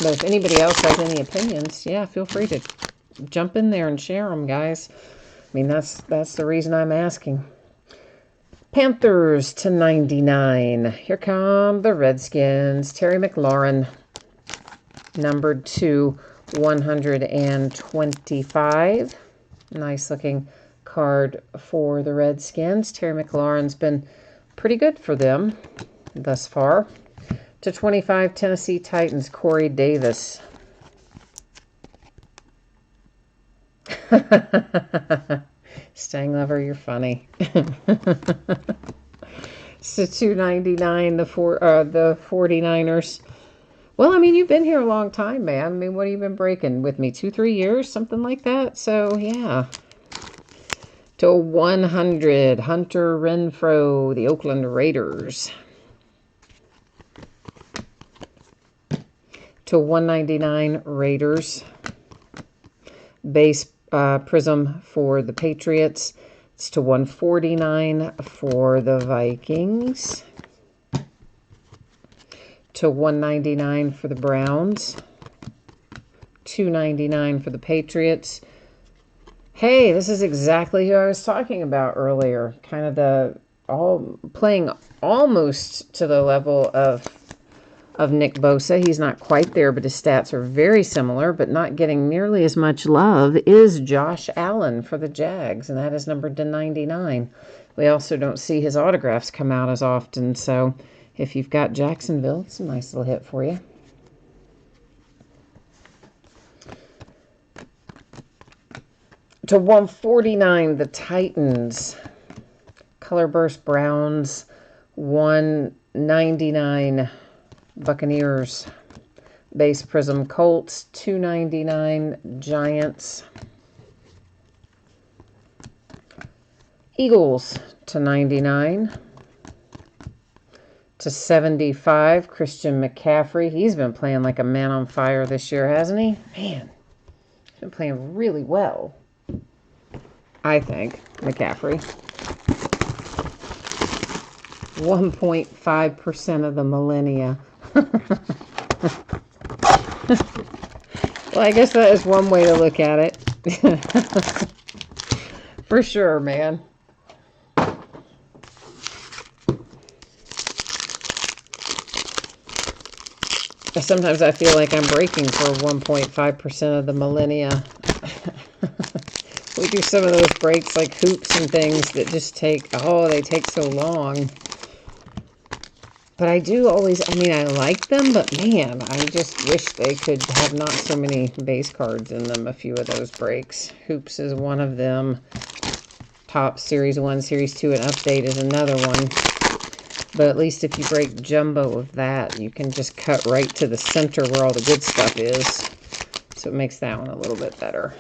[SPEAKER 1] But if anybody else has any opinions, yeah, feel free to jump in there and share them, guys. I mean, that's the reason I'm asking. Panthers /99. Here come the Redskins. Terry McLaurin, numbered to 125. Nice looking card for the Redskins. Terry McLaurin's been pretty good for them thus far. /25, Tennessee Titans, Corey Davis. Stang Lover, you're funny. So /299, the 49ers. Well, I mean, you've been here a long time, man. I mean, what have you been breaking with me? 2-3 years, something like that. So, yeah. /100, Hunter Renfrow, the Oakland Raiders. /199, Raiders. Base prism for the Patriots. It's /149 for the Vikings. /199 for the Browns. $2.99 for the Patriots. Hey, this is exactly who I was talking about earlier. Kind of playing almost to the level of Nick Bosa. He's not quite there, but his stats are very similar, but not getting nearly as much love is Josh Allen for the Jags, and that is numbered /99. We also don't see his autographs come out as often, so if you've got Jacksonville, it's a nice little hit for you. /149, the Titans. Colorburst Browns, $1.99. Buccaneers. Base prism Colts, $2.99. Giants. Eagles /99. /75, Christian McCaffrey. He's been playing like a man on fire this year, hasn't he? Man, he's been playing really well, I think, McCaffrey. 1.5% of the millennia. Well, I guess that is one way to look at it. For sure, man. Sometimes I feel like I'm breaking for 1.5% of the millennia. We do some of those breaks like hoops and things that just take so long. But I do always, I mean, I like them, but man, I just wish they could have not so many base cards in them, a few of those breaks. Hoops is one of them. Top Series 1, Series 2, and Update is another one. But at least if you break jumbo of that, you can just cut right to the center where all the good stuff is. So it makes that one a little bit better.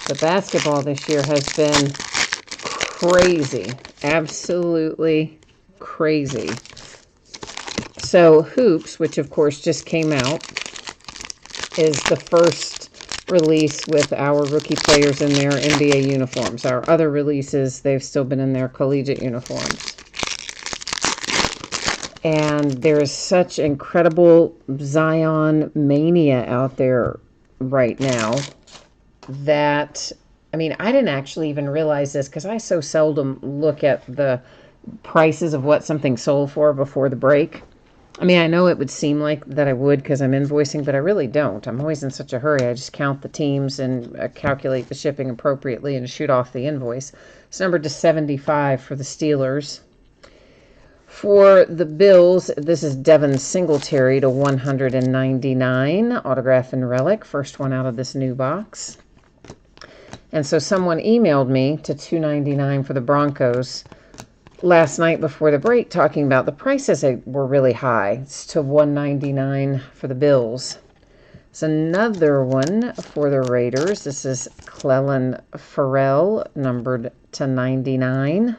[SPEAKER 1] The basketball this year has been crazy. Absolutely crazy. So Hoops, which of course just came out, is the first release with our rookie players in their NBA uniforms. Our other releases, they've still been in their collegiate uniforms. And there is such incredible Zion mania out there right now that, I mean, I didn't actually even realize this because I so seldom look at the prices of what something sold for before the break. I mean, I know it would seem like that I would because I'm invoicing, but I really don't. I'm always in such a hurry. I just count the teams and calculate the shipping appropriately and shoot off the invoice. It's numbered to 75 for the Steelers. For the Bills, this is Devin Singletary to 199, autograph and relic, first one out of this new box. And so someone emailed me to 299 for the Broncos last night before the break, talking about the prices were really high. It's to 199 for the Bills. It's another one for the Raiders. This is Clelin Ferrell, numbered to 99.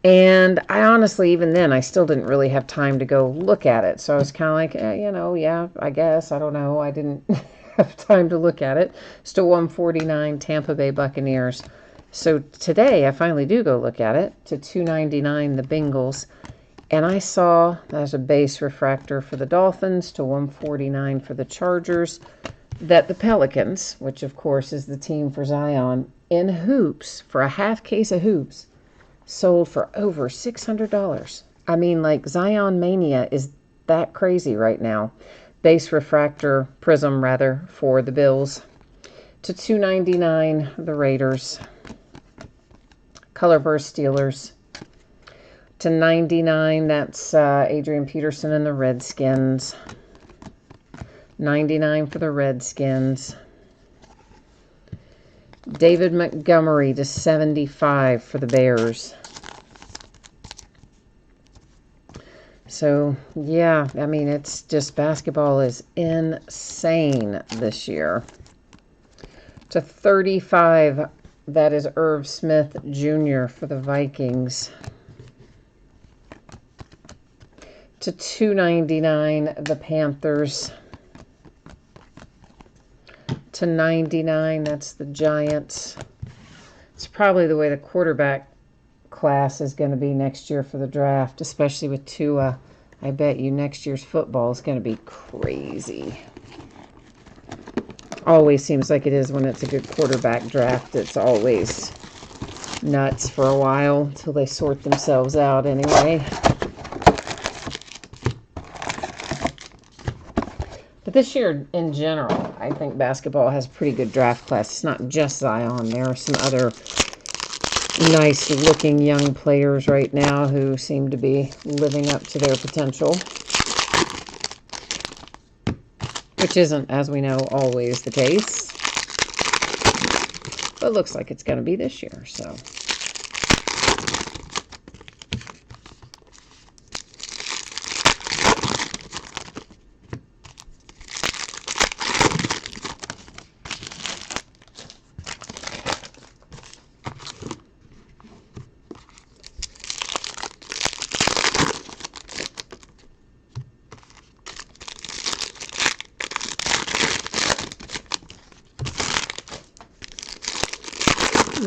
[SPEAKER 1] And I honestly, even then, I still didn't really have time to go look at it. So I was kind of like, yeah, I guess. I don't know. I didn't have time to look at it. Still 149, Tampa Bay Buccaneers. So today, I finally do go look at it, to 299, the Bengals. And I saw there's a base refractor for the Dolphins, to 149 for the Chargers, that the Pelicans, which of course is the team for Zion, in hoops, for a half case of hoops, sold for over $600. I mean, like, Zion Mania is that crazy right now. Base refractor, prism rather, for the Bills. To 299, the Raiders. Color burst Steelers. To 99, that's Adrian Peterson and the Redskins. 99 for the Redskins. David Montgomery to 75 for the Bears. So, yeah, I mean, it's just basketball is insane this year. To 35, that is Irv Smith Jr. for the Vikings. To 299, the Panthers. To 99, that's the Giants. It's probably the way the quarterback class is going to be next year for the draft, especially with Tua. I bet you next year's football is going to be crazy. Always seems like it is when it's a good quarterback draft. It's always nuts for a while until they sort themselves out anyway. But this year, in general, I think basketball has a pretty good draft class. It's not just Zion. There are some other nice-looking young players right now who seem to be living up to their potential, which isn't, as we know, always the case. But it looks like it's going to be this year, so...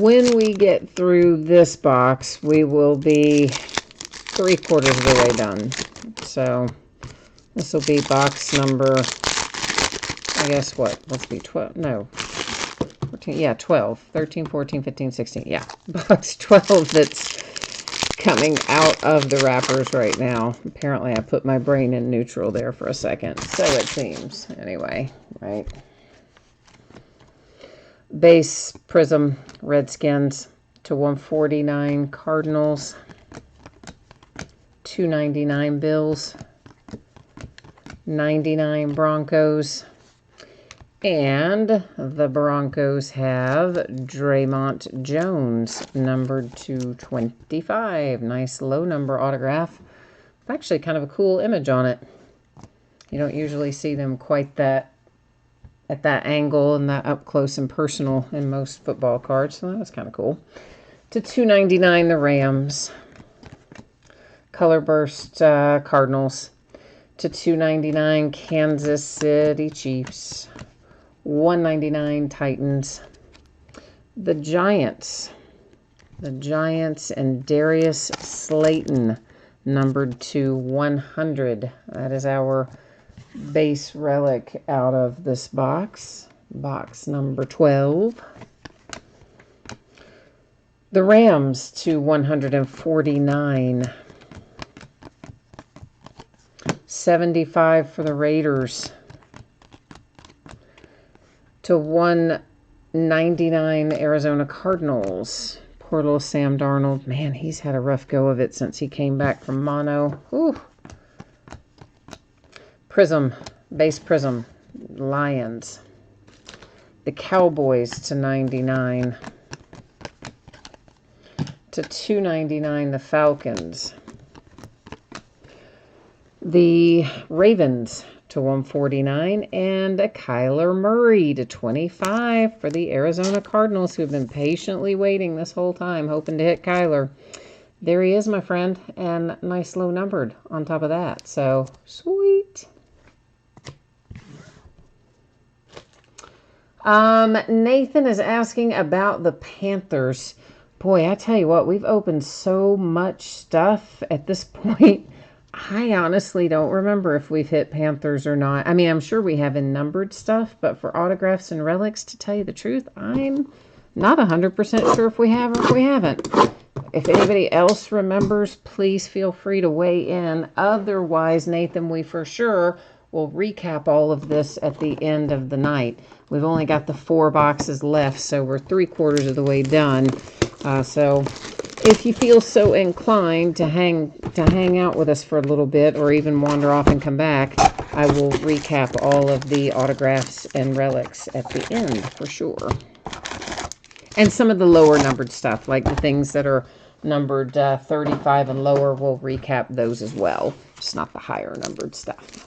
[SPEAKER 1] When we get through this box, we will be 3/4 of the way done. So this will be box number, I guess what? Let's be 12. No. 14. Yeah, 12. 13, 14, 15, 16. Yeah. Box 12 that's coming out of the wrappers right now. Apparently I put my brain in neutral there for a second. So it seems. Anyway, right? Base prism Redskins to 149 Cardinals, 299 Bills, 99 Broncos, and the Broncos have Draymond Jones, numbered to 25. Nice low number autograph. Actually kind of a cool image on it. You don't usually see them quite that at that angle and that up close and personal in most football cards. So that was kind of cool. To 299, the Rams. Color burst Cardinals. To 299, Kansas City Chiefs. 199, Titans. The Giants. The Giants and Darius Slayton, numbered to 100. That is our base relic out of this box. Box number 12. The Rams to 149. 75 for the Raiders. To 199 Arizona Cardinals. Poor little Sam Darnold. Man, he's had a rough go of it since he came back from mono. Ooh. Prism. Base Prism. Lions. The Cowboys to 99. To 299 the Falcons. The Ravens to 149, and a Kyler Murray to 25 for the Arizona Cardinals, who have been patiently waiting this whole time, hoping to hit Kyler. There he is, my friend, and nice low numbered on top of that. So, sweet. Nathan is asking about the Panthers. Boy, I tell you what, we've opened so much stuff at this point. I honestly don't remember if we've hit Panthers or not. I mean, I'm sure we have in numbered stuff, but for autographs and relics, to tell you the truth, I'm not 100% sure if we have or if we haven't. If anybody else remembers, please feel free to weigh in. Otherwise, Nathan, we for sure will recap all of this at the end of the night. We've only got the 4 boxes left, so we're 3/4 of the way done. So if you feel so inclined to hang out with us for a little bit, or even wander off and come back, I will recap all of the autographs and relics at the end for sure. And some of the lower numbered stuff, like the things that are numbered 35 and lower, we'll recap those as well. Just not the higher numbered stuff.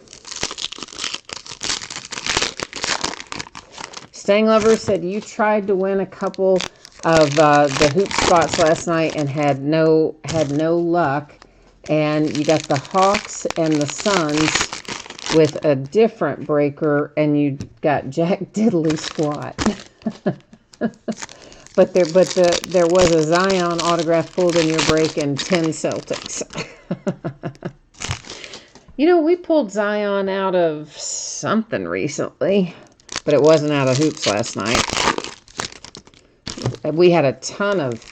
[SPEAKER 1] Stang Lover said you tried to win a couple of the hoop spots last night and had no luck, and you got the Hawks and the Suns with a different breaker, and you got Jack Diddley Squat. but there was a Zion autograph pulled in your break and 10 Celtics. You know, we pulled Zion out of something recently, but it wasn't out of hoops last night. We had a ton of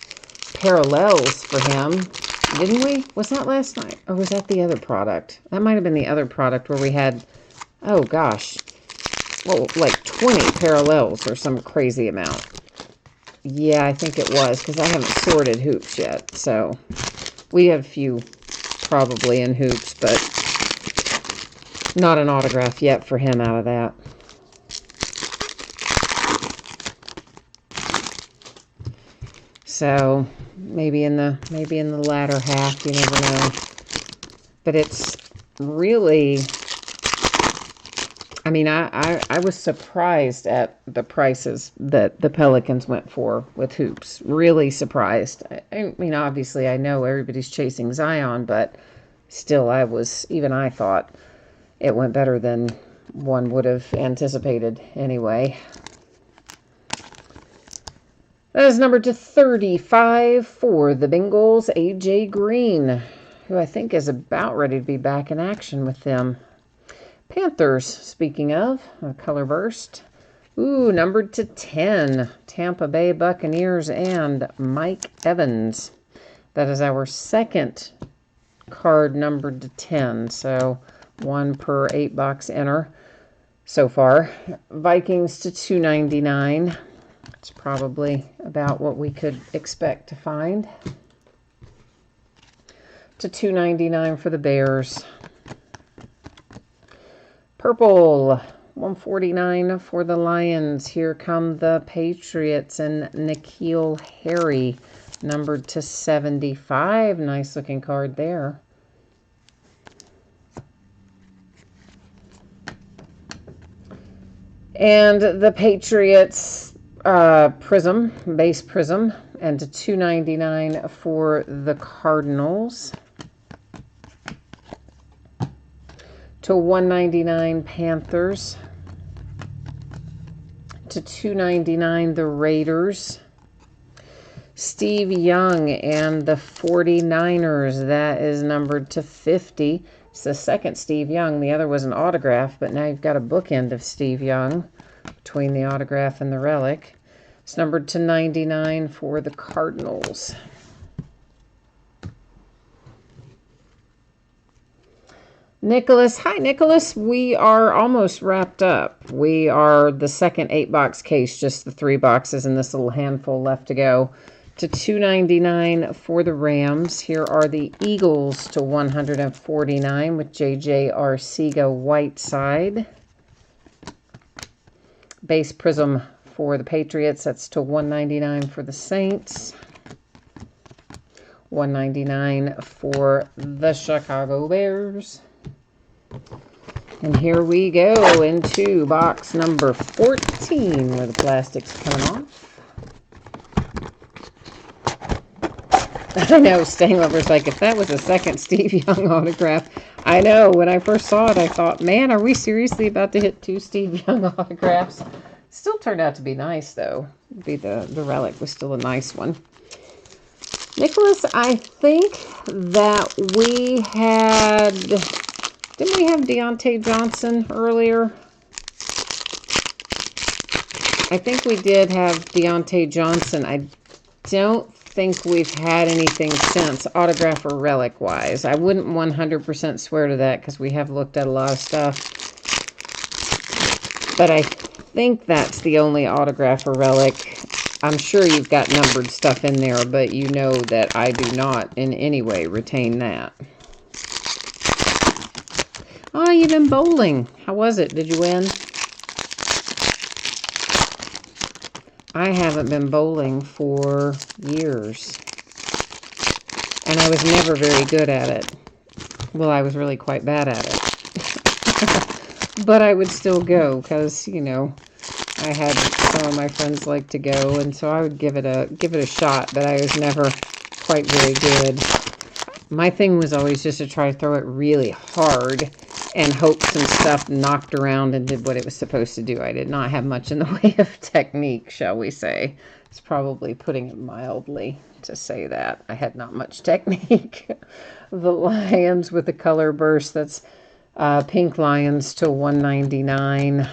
[SPEAKER 1] parallels for him, didn't we? Was that last night? Or was that the other product? That might have been the other product where we had, oh gosh, well, like 20 parallels or some crazy amount. Yeah, I think it was, because I haven't sorted hoops yet. So we have a few probably in hoops, but not an autograph yet for him out of that. So maybe in the latter half, you never know. But it's really, I mean, I was surprised at the prices that the Pelicans went for with hoops. Really surprised. I mean, obviously I know everybody's chasing Zion, but still even I thought it went better than one would have anticipated anyway. That is numbered to 35 for the Bengals, A.J. Green, who I think is about ready to be back in action with them. Panthers, speaking of, a color burst. Ooh, numbered to 10, Tampa Bay Buccaneers and Mike Evans. That is our second card numbered to 10, so 1 per 8-box enter so far. Vikings to 299. It's probably about what we could expect to find. To 299 for the Bears. Purple, 149 for the Lions. Here come the Patriots and N'Keal Harry, numbered to 75. Nice looking card there. And the Patriots Prism, base Prism, and to 299 for the Cardinals. To 199 Panthers. To 299 the Raiders. Steve Young and the 49ers. That is numbered to 50. It's the second Steve Young. The other was an autograph, but now you've got a bookend of Steve Young between the autograph and the relic. It's numbered to 99 for the Cardinals. Nicholas. Hi, Nicholas. We are almost wrapped up. We are the second 8-box case, just the 3 boxes and this little handful left to go. To $2.99 for the Rams. Here are the Eagles to $149 with J.J. Arcega-Whiteside. Base Prism for the Patriots. That's to $199 for the Saints. $199 for the Chicago Bears. And here we go into box number 14 where the plastic's coming off. I know, Staying Lover's like, if that was a second Steve Young autograph. I know, when I first saw it, I thought, man, are we seriously about to hit 2 Steve Young autographs? Still turned out to be nice, though. The relic was still a nice one. Nicholas, I think that we had... Didn't we have Deontay Johnson earlier? I think we did have Deontay Johnson. I don't think we've had anything since, autograph or relic-wise. I wouldn't 100% swear to that because we have looked at a lot of stuff. But I think that's the only autograph or relic. I'm sure you've got numbered stuff in there, but you know that I do not in any way retain that. Oh, you've been bowling. How was it? Did you win? I haven't been bowling for years. And I was never very good at it. Well, I was really quite bad at it. But I would still go because, you know, I had some of my friends like to go, and so I would give it a shot, but I was never quite very good. My thing was always just to try to throw it really hard and hope some stuff knocked around and did what it was supposed to do. I did not have much in the way of technique, shall we say. It's probably putting it mildly to say that. I had not much technique. The Lions with the color burst, that's Pink Lions to $199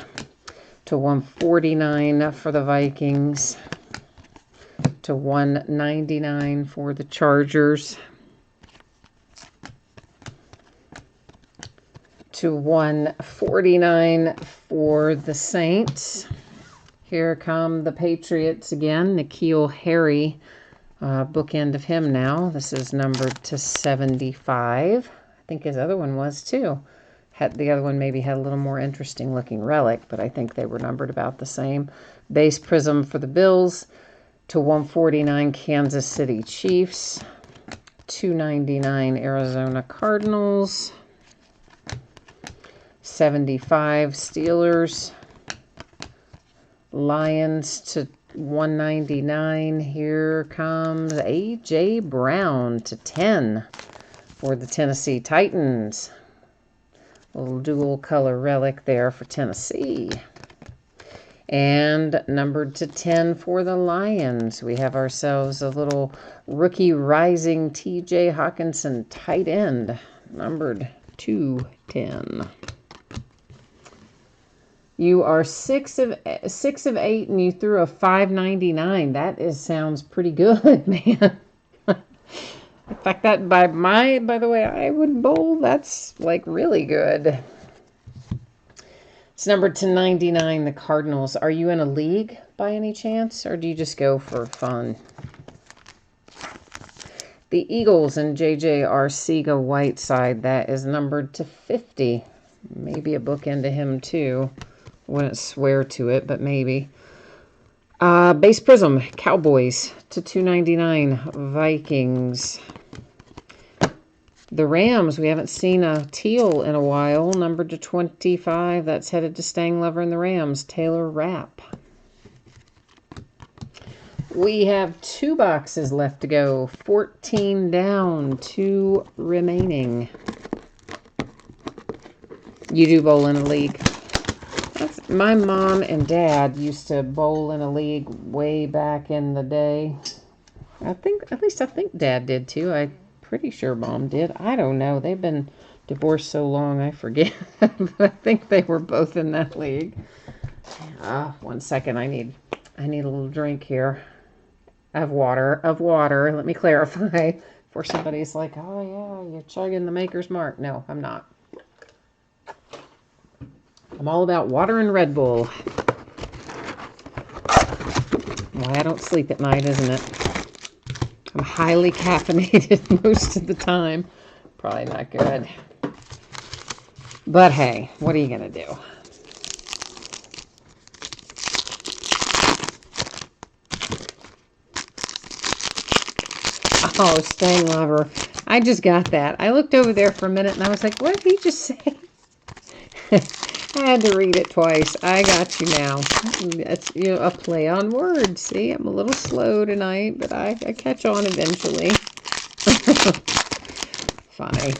[SPEAKER 1] to $149 for the Vikings, to $199 for the Chargers, to $149 for the Saints. Here come the Patriots again. N'Keal Harry, bookend of him now. This is numbered to 75. I think his other one was too. The other one maybe had a little more interesting looking relic, but I think they were numbered about the same. Base Prism for the Bills to $149 Kansas City Chiefs, $299 Arizona Cardinals, $75 Steelers, Lions to $199. Here comes A.J. Brown to $10 for the Tennessee Titans. Little dual color relic there for Tennessee. And numbered to 10 for the Lions. We have ourselves a little rookie rising T.J. Hawkinson tight end, numbered to 10. You are 6 of 8, and you threw a $5.99. That sounds pretty good, man. In fact, that by the way, I would bowl. That's like really good. It's numbered to 99. The Cardinals. Are you in a league by any chance, or do you just go for fun? The Eagles and J.J. Arcega-Whiteside. That is numbered to 50. Maybe a bookend to him too. Wouldn't swear to it, but maybe. Base Prism, Cowboys to $299. Vikings. The Rams, we haven't seen a teal in a while, numbered to 25. That's headed to Staying Lover and the Rams, Taylor Rapp. We have 2 boxes left to go. 14 down, 2 remaining. You do bowl in a league. My mom and dad used to bowl in a league way back in the day. I think Dad did too. I'm pretty sure Mom did. I don't know. They've been divorced so long, I forget. But I think they were both in that league. 1 second. I need a little drink here. Of water. Let me clarify. Before somebody's like, oh yeah, you're chugging the Maker's Mark. No, I'm not. I'm all about water and Red Bull. Why I don't sleep at night, isn't it? I'm highly caffeinated most of the time. Probably not good. But hey, what are you going to do? Oh, Staying Lover. I just got that. I looked over there for a minute and I was like, what did he just say? I had to read it twice. I got you now. That's, you know, a play on words. See, I'm a little slow tonight, but I catch on eventually. Funny.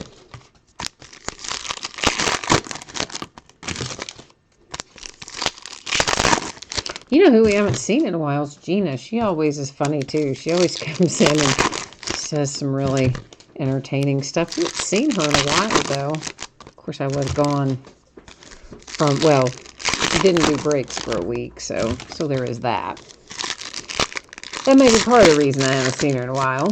[SPEAKER 1] You know who we haven't seen in a while is Gina. She always is funny too. She always comes in and says some really entertaining stuff. I haven't seen her in a while though. Of course, I was gone from, well, didn't do breaks for a week, so there is that. That may be part of the reason I haven't seen her in a while.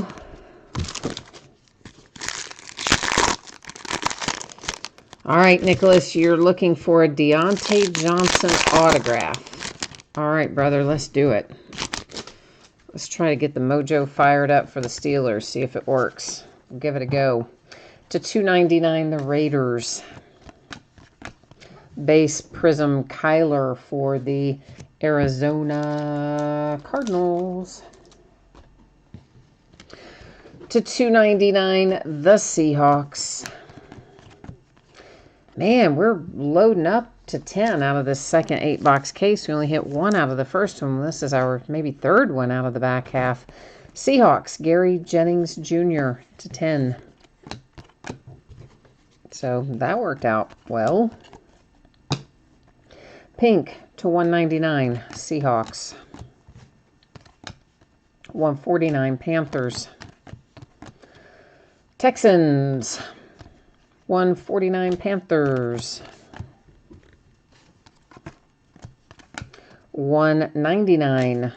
[SPEAKER 1] All right, Nicholas, you're looking for a Deontay Johnson autograph. All right, brother, let's do it. Let's try to get the mojo fired up for the Steelers, see if it works. We'll give it a go. To $2.99, the Raiders. Base Prism Kyler for the Arizona Cardinals. To $2.99, the Seahawks. Man, we're loading up to 10 out of this second 8-box case. We only hit 1 out of the first one. This is our maybe third one out of the back half. Seahawks, Gary Jennings Jr. to 10. So that worked out well. Pink to $1.99, Seahawks. $1.49, Panthers. Texans, $1.49, Panthers. $1.99,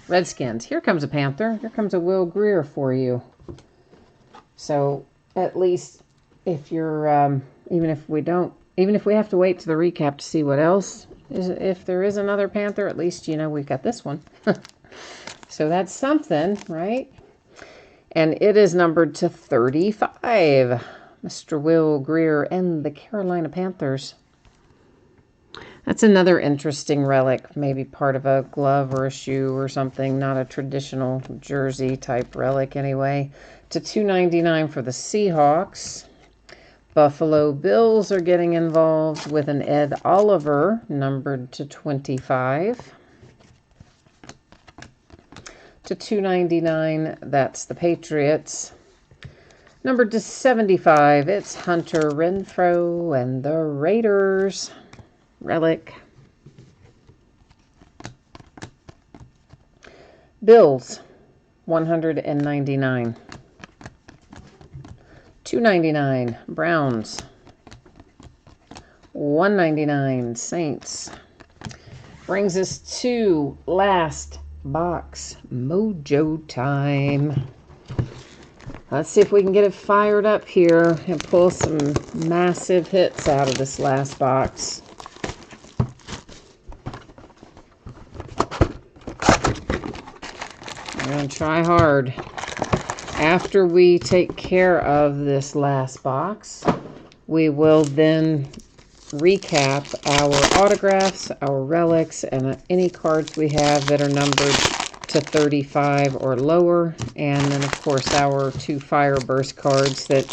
[SPEAKER 1] Redskins. Here comes a Panther. Here comes a Will Grier for you. So at least if you're, even if we have to wait to the recap to see what else is, if there is another Panther, at least you know we've got this one. So that's something, right? And it is numbered to 35. Mr. Will Grier and the Carolina Panthers. That's another interesting relic, maybe part of a glove or a shoe or something, not a traditional jersey type relic anyway. To $2.99 for the Seahawks. Buffalo Bills are getting involved with an Ed Oliver, numbered to 25. To $2.99, that's the Patriots. Numbered to 75, it's Hunter Renfrow and the Raiders. Relic. Bills, $199. $2.99, Browns. $1.99, Saints. Brings us to last box, mojo time. Let's see if we can get it fired up here and pull some massive hits out of this last box. I'm going to try hard. After we take care of this last box, we will then recap our autographs, our relics, and any cards we have that are numbered to 35 or lower. And then, of course, our 2 Fireburst cards that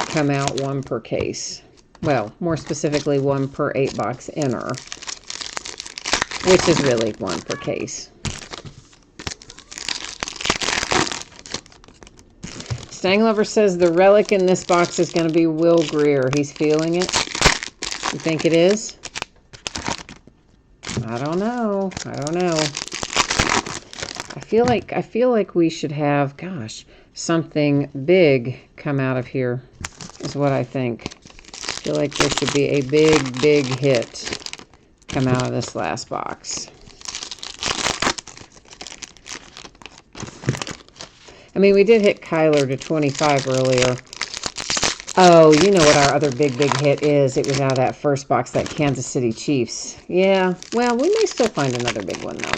[SPEAKER 1] come out 1 per case. Well, more specifically, 1 per 8-box inner, which is really 1 per case. Stang Lover says the relic in this box is going to be Will Grier. He's feeling it. You think it is? I don't know. I don't know. I feel like we should have, gosh, something big come out of here, is what I think. I feel like there should be a big, big hit come out of this last box. I mean, we did hit Kyler to 25 earlier. Oh, you know what our other big hit is. It was out of that first box, that Kansas City Chiefs. Yeah, well, we may still find another big one, though.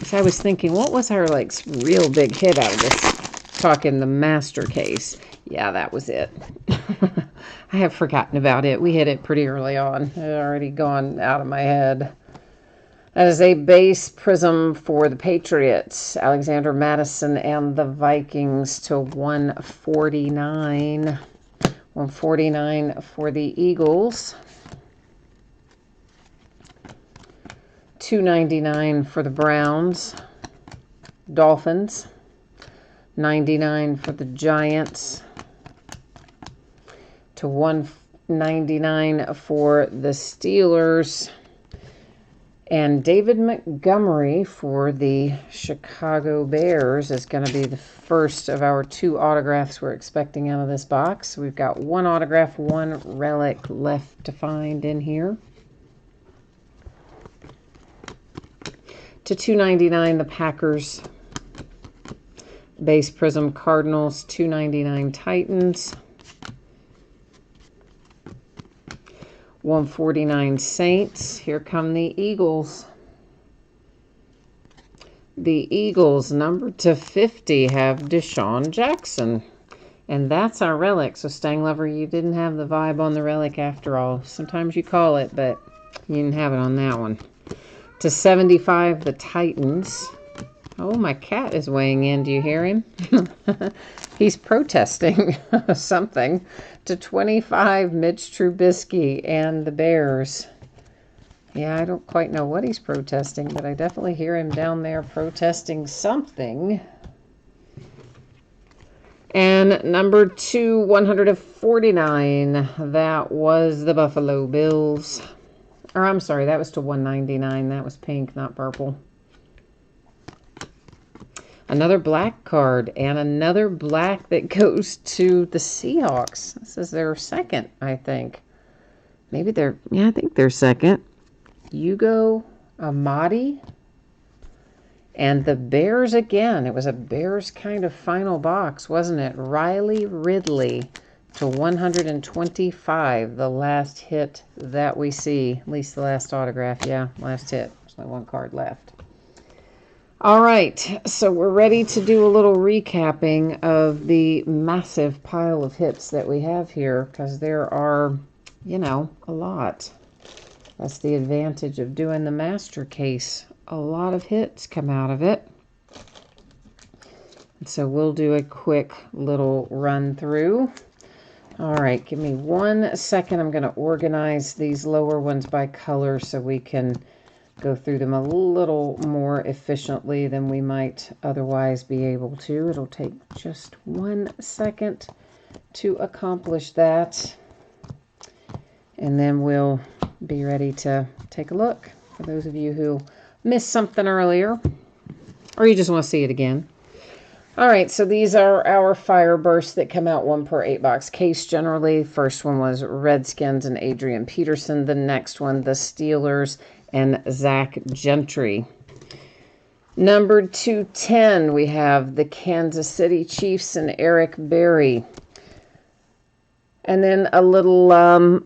[SPEAKER 1] So I was thinking, what was our, like, real big hit out of this? Talking the master case. Yeah, that was it. I have forgotten about it. We hit it pretty early on. It had already gone out of my head. That is a base prism for the Patriots, Alexander Madison and the Vikings to 149. 149 for the Eagles. 299 for the Browns. Dolphins. 99 for the Giants. To 199 for the Steelers. And David Montgomery for the Chicago Bears is going to be the first of our 2 autographs we're expecting out of this box. We've got 1 autograph, 1 relic left to find in here. To 299, the Packers. Base prism Cardinals, 299 Titans. 149 Saints. Here come the Eagles. The Eagles, numbered to 50, have Deshaun Jackson. And that's our relic. So, Stang Lover, you didn't have the vibe on the relic after all. Sometimes you call it, but you didn't have it on that one. To 75, the Titans. Oh, my cat is weighing in. Do you hear him? He's protesting something. To 25, Mitch Trubisky and the Bears. Yeah, I don't quite know what he's protesting, but I definitely hear him down there protesting something. And number 2, 149, that was the Buffalo Bills. Or I'm sorry, that was to 199. That was pink, not purple. Another black card, and another black that goes to the Seahawks. This is their second, I think. Maybe they're, yeah, I think they're second. Hugo Amadi. And the Bears again. It was a Bears kind of final box, wasn't it? Riley Ridley to 125, the last hit that we see. At least the last autograph. Yeah, last hit. There's only 1 card left. All right, so we're ready to do a little recapping of the massive pile of hits that we have here, because there are, you know, a lot. That's the advantage of doing the master case. A lot of hits come out of it. And so we'll do a quick little run through. All right, give me 1 second. I'm going to organize these lower ones by color so we can go through them a little more efficiently than we might otherwise be able to. It'll take just 1 second to accomplish that. And then we'll be ready to take a look. For those of you who missed something earlier, or you just want to see it again. All right, so these are our fire bursts that come out 1 per 8 box case generally. First one was Redskins and Adrian Peterson. The next one, the Steelers and Zach Gentry. Numbered 210, we have the Kansas City Chiefs and Eric Berry. And then a little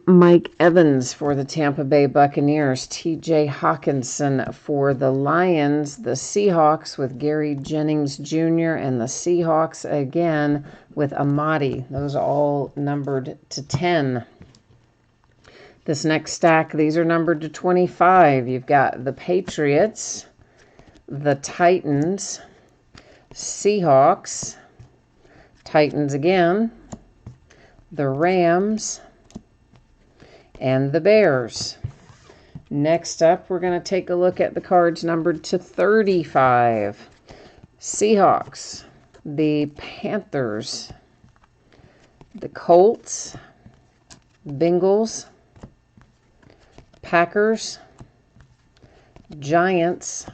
[SPEAKER 1] Mike Evans for the Tampa Bay Buccaneers. T.J. Hawkinson for the Lions. The Seahawks with Gary Jennings Jr. and the Seahawks again with Amadi. Those are all numbered to 10. This next stack, these are numbered to 25. You've got the Patriots, the Titans, Seahawks, Titans again, the Rams, and the Bears. Next up, we're going to take a look at the cards numbered to 35. Seahawks, the Panthers, the Colts, Bengals, Packers, Giants,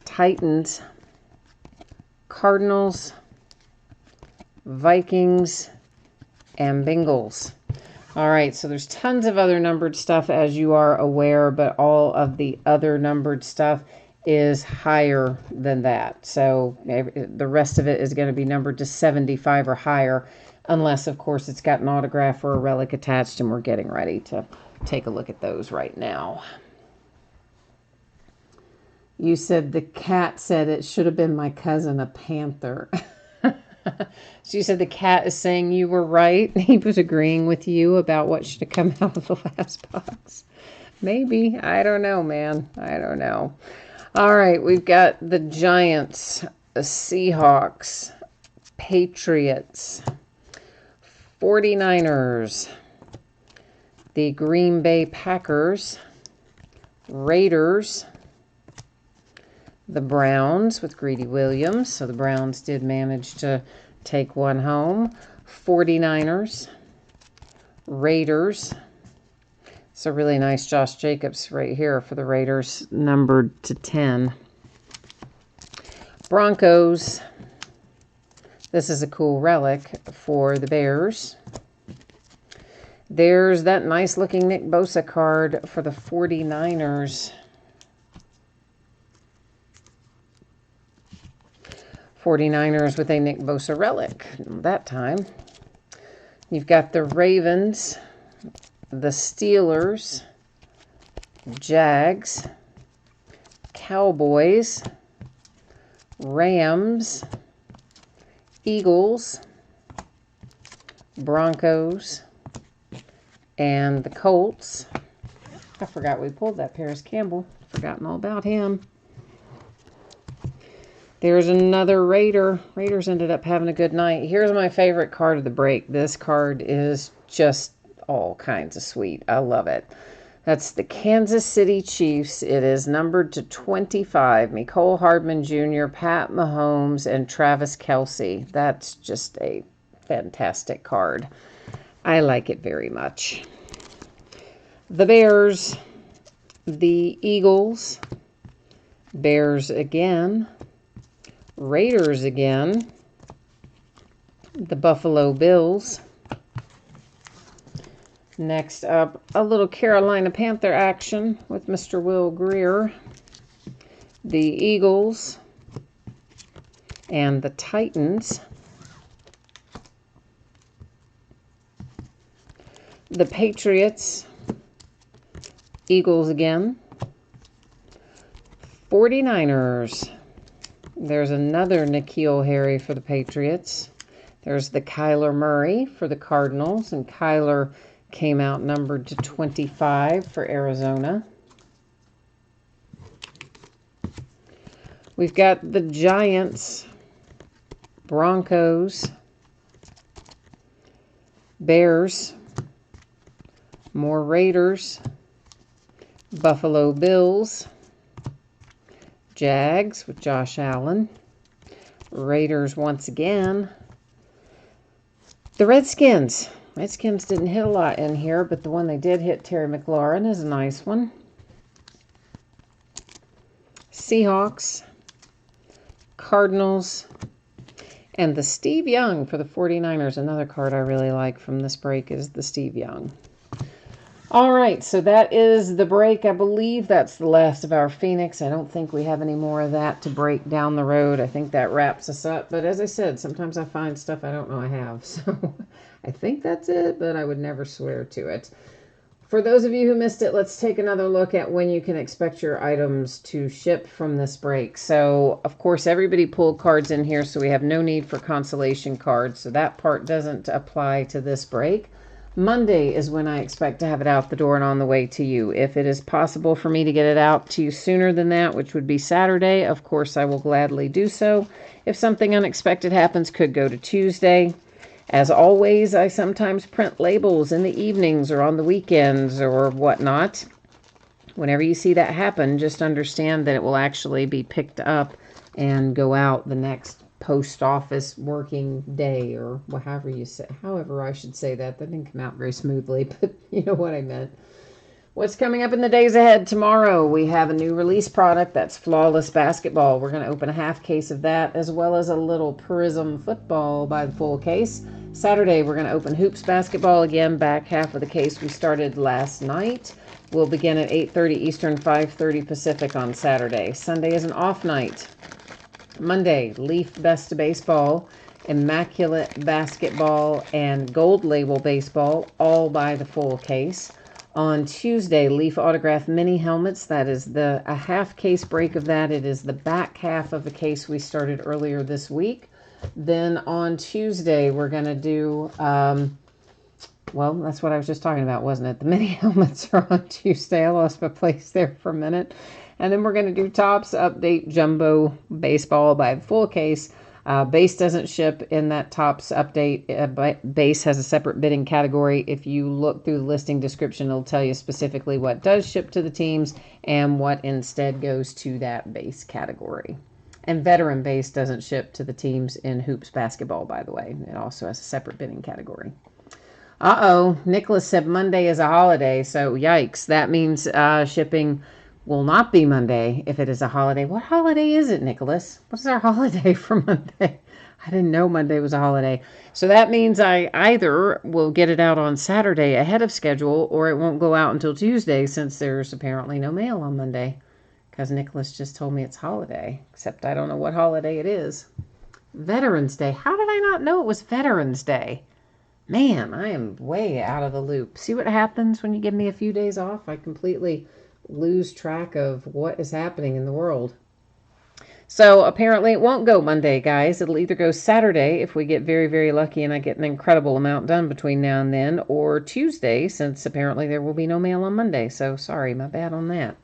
[SPEAKER 1] Titans, Cardinals, Vikings, and Bengals. All right, so there's tons of other numbered stuff, as you are aware, but all of the other numbered stuff is higher than that. So the rest of it is going to be numbered to 75 or higher, unless, of course, it's got an autograph or a relic attached, and we're getting ready to take a look at those right now. You said the cat said it should have been my cousin, a panther. So you said the cat is saying you were right. He was agreeing with you about what should have come out of the last box. Maybe. I don't know, man. I don't know. All right, we've got the Giants, the Seahawks, Patriots, 49ers, the Green Bay Packers, Raiders, the Browns with Greedy Williams. So the Browns did manage to take one home. 49ers, Raiders. It's a really nice Josh Jacobs right here for the Raiders, numbered to 10. Broncos. This is a cool relic for the Bears. There's that nice looking Nick Bosa card for the 49ers. 49ers with a Nick Bosa relic that time. You've got the Ravens, the Steelers, Jags, Cowboys, Rams, Eagles, Broncos, and the Colts. I forgot we pulled that Paris Campbell. Forgotten all about him. There's another Raider. Raiders ended up having a good night. Here's my favorite card of the break. This card is just all kinds of sweet. I love it. That's the Kansas City Chiefs. It is numbered to 25. Mecole Hardman Jr., Pat Mahomes, and Travis Kelce. That's just a fantastic card. I like it very much. The Bears, the Eagles, Bears again, Raiders again, the Buffalo Bills. Next up, a little Carolina Panther action with Mr. Will Greer, the Eagles, and the Titans. The Patriots, Eagles again, 49ers. There's another N'Keal Harry for the Patriots. There's the Kyler Murray for the Cardinals, and Kyler came out numbered to 25 for Arizona. We've got the Giants, Broncos, Bears, more Raiders, Buffalo Bills, Jags with Josh Allen, Raiders once again, the Redskins. Redskins didn't hit a lot in here, but the one they did hit, Terry McLaurin, is a nice one. Seahawks, Cardinals, and the Steve Young for the 49ers. Another card I really like from this break is the Steve Young. All right, so that is the break. I believe that's the last of our Phoenix. I don't think we have any more of that to break down the road. I think that wraps us up. But as I said, sometimes I find stuff I don't know I have. So I think that's it, but I would never swear to it. For those of you who missed it, let's take another look at when you can expect your items to ship from this break. So, of course, everybody pulled cards in here, so we have no need for consolation cards. So that part doesn't apply to this break. Monday is when I expect to have it out the door and on the way to you. If it is possible for me to get it out to you sooner than that, which would be Saturday, of course I will gladly do so. If something unexpected happens, could go to Tuesday. As always, I sometimes print labels in the evenings or on the weekends or whatnot. Whenever you see that happen, just understand that it will actually be picked up and go out the next post office working day, or however I should say that. That didn't come out very smoothly, but you know what I meant. What's coming up in the days ahead? Tomorrow we have a new release product, that's Flawless Basketball. We're going to open a half case of that, as well as a little Prism Football by the full case. Saturday we're going to open Hoops Basketball again, back half of the case we started last night. We'll begin at 8:30 Eastern, 5:30 Pacific on Saturday. Sunday is an off night. Monday, Leaf Best of Baseball, Immaculate Basketball, and Gold Label Baseball, all by the full case. On Tuesday, Leaf Autograph Mini Helmets. That is a half case break of that. It is the back half of the case we started earlier this week. Then on Tuesday, we're going to do, well, that's what I was just talking about, wasn't it? The mini helmets are on Tuesday. I lost my place there for a minute. And then we're going to do Topps Update Jumbo Baseball by the full case. Base doesn't ship in that Topps Update. Base has a separate bidding category. If you look through the listing description, it'll tell you specifically what does ship to the teams and what instead goes to that base category. And veteran base doesn't ship to the teams in Hoops Basketball, by the way. It also has a separate bidding category. Nicholas said Monday is a holiday, so yikes. That means shipping will not be Monday if it is a holiday. What holiday is it, Nicholas? What is our holiday for Monday? I didn't know Monday was a holiday. So that means I either will get it out on Saturday ahead of schedule, or it won't go out until Tuesday, since there's apparently no mail on Monday. Because Nicholas just told me it's holiday, except I don't know what holiday it is. Veterans Day. How did I not know it was Veterans Day? Man, I am way out of the loop. See what happens when you give me a few days off? I completely lose track of what is happening in the world. So apparently it won't go Monday, guys. It'll either go Saturday if we get very, very lucky and I get an incredible amount done between now and then, or Tuesday, since apparently there will be no mail on Monday. So sorry, my bad on that.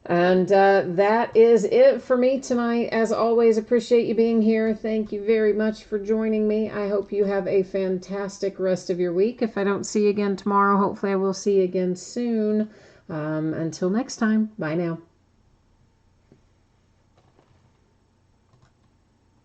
[SPEAKER 1] And that is it for me tonight. As always, appreciate you being here. Thank you very much for joining me. I hope you have a fantastic rest of your week. If I don't see you again tomorrow, hopefully I will see you again soon. Until next time, bye now.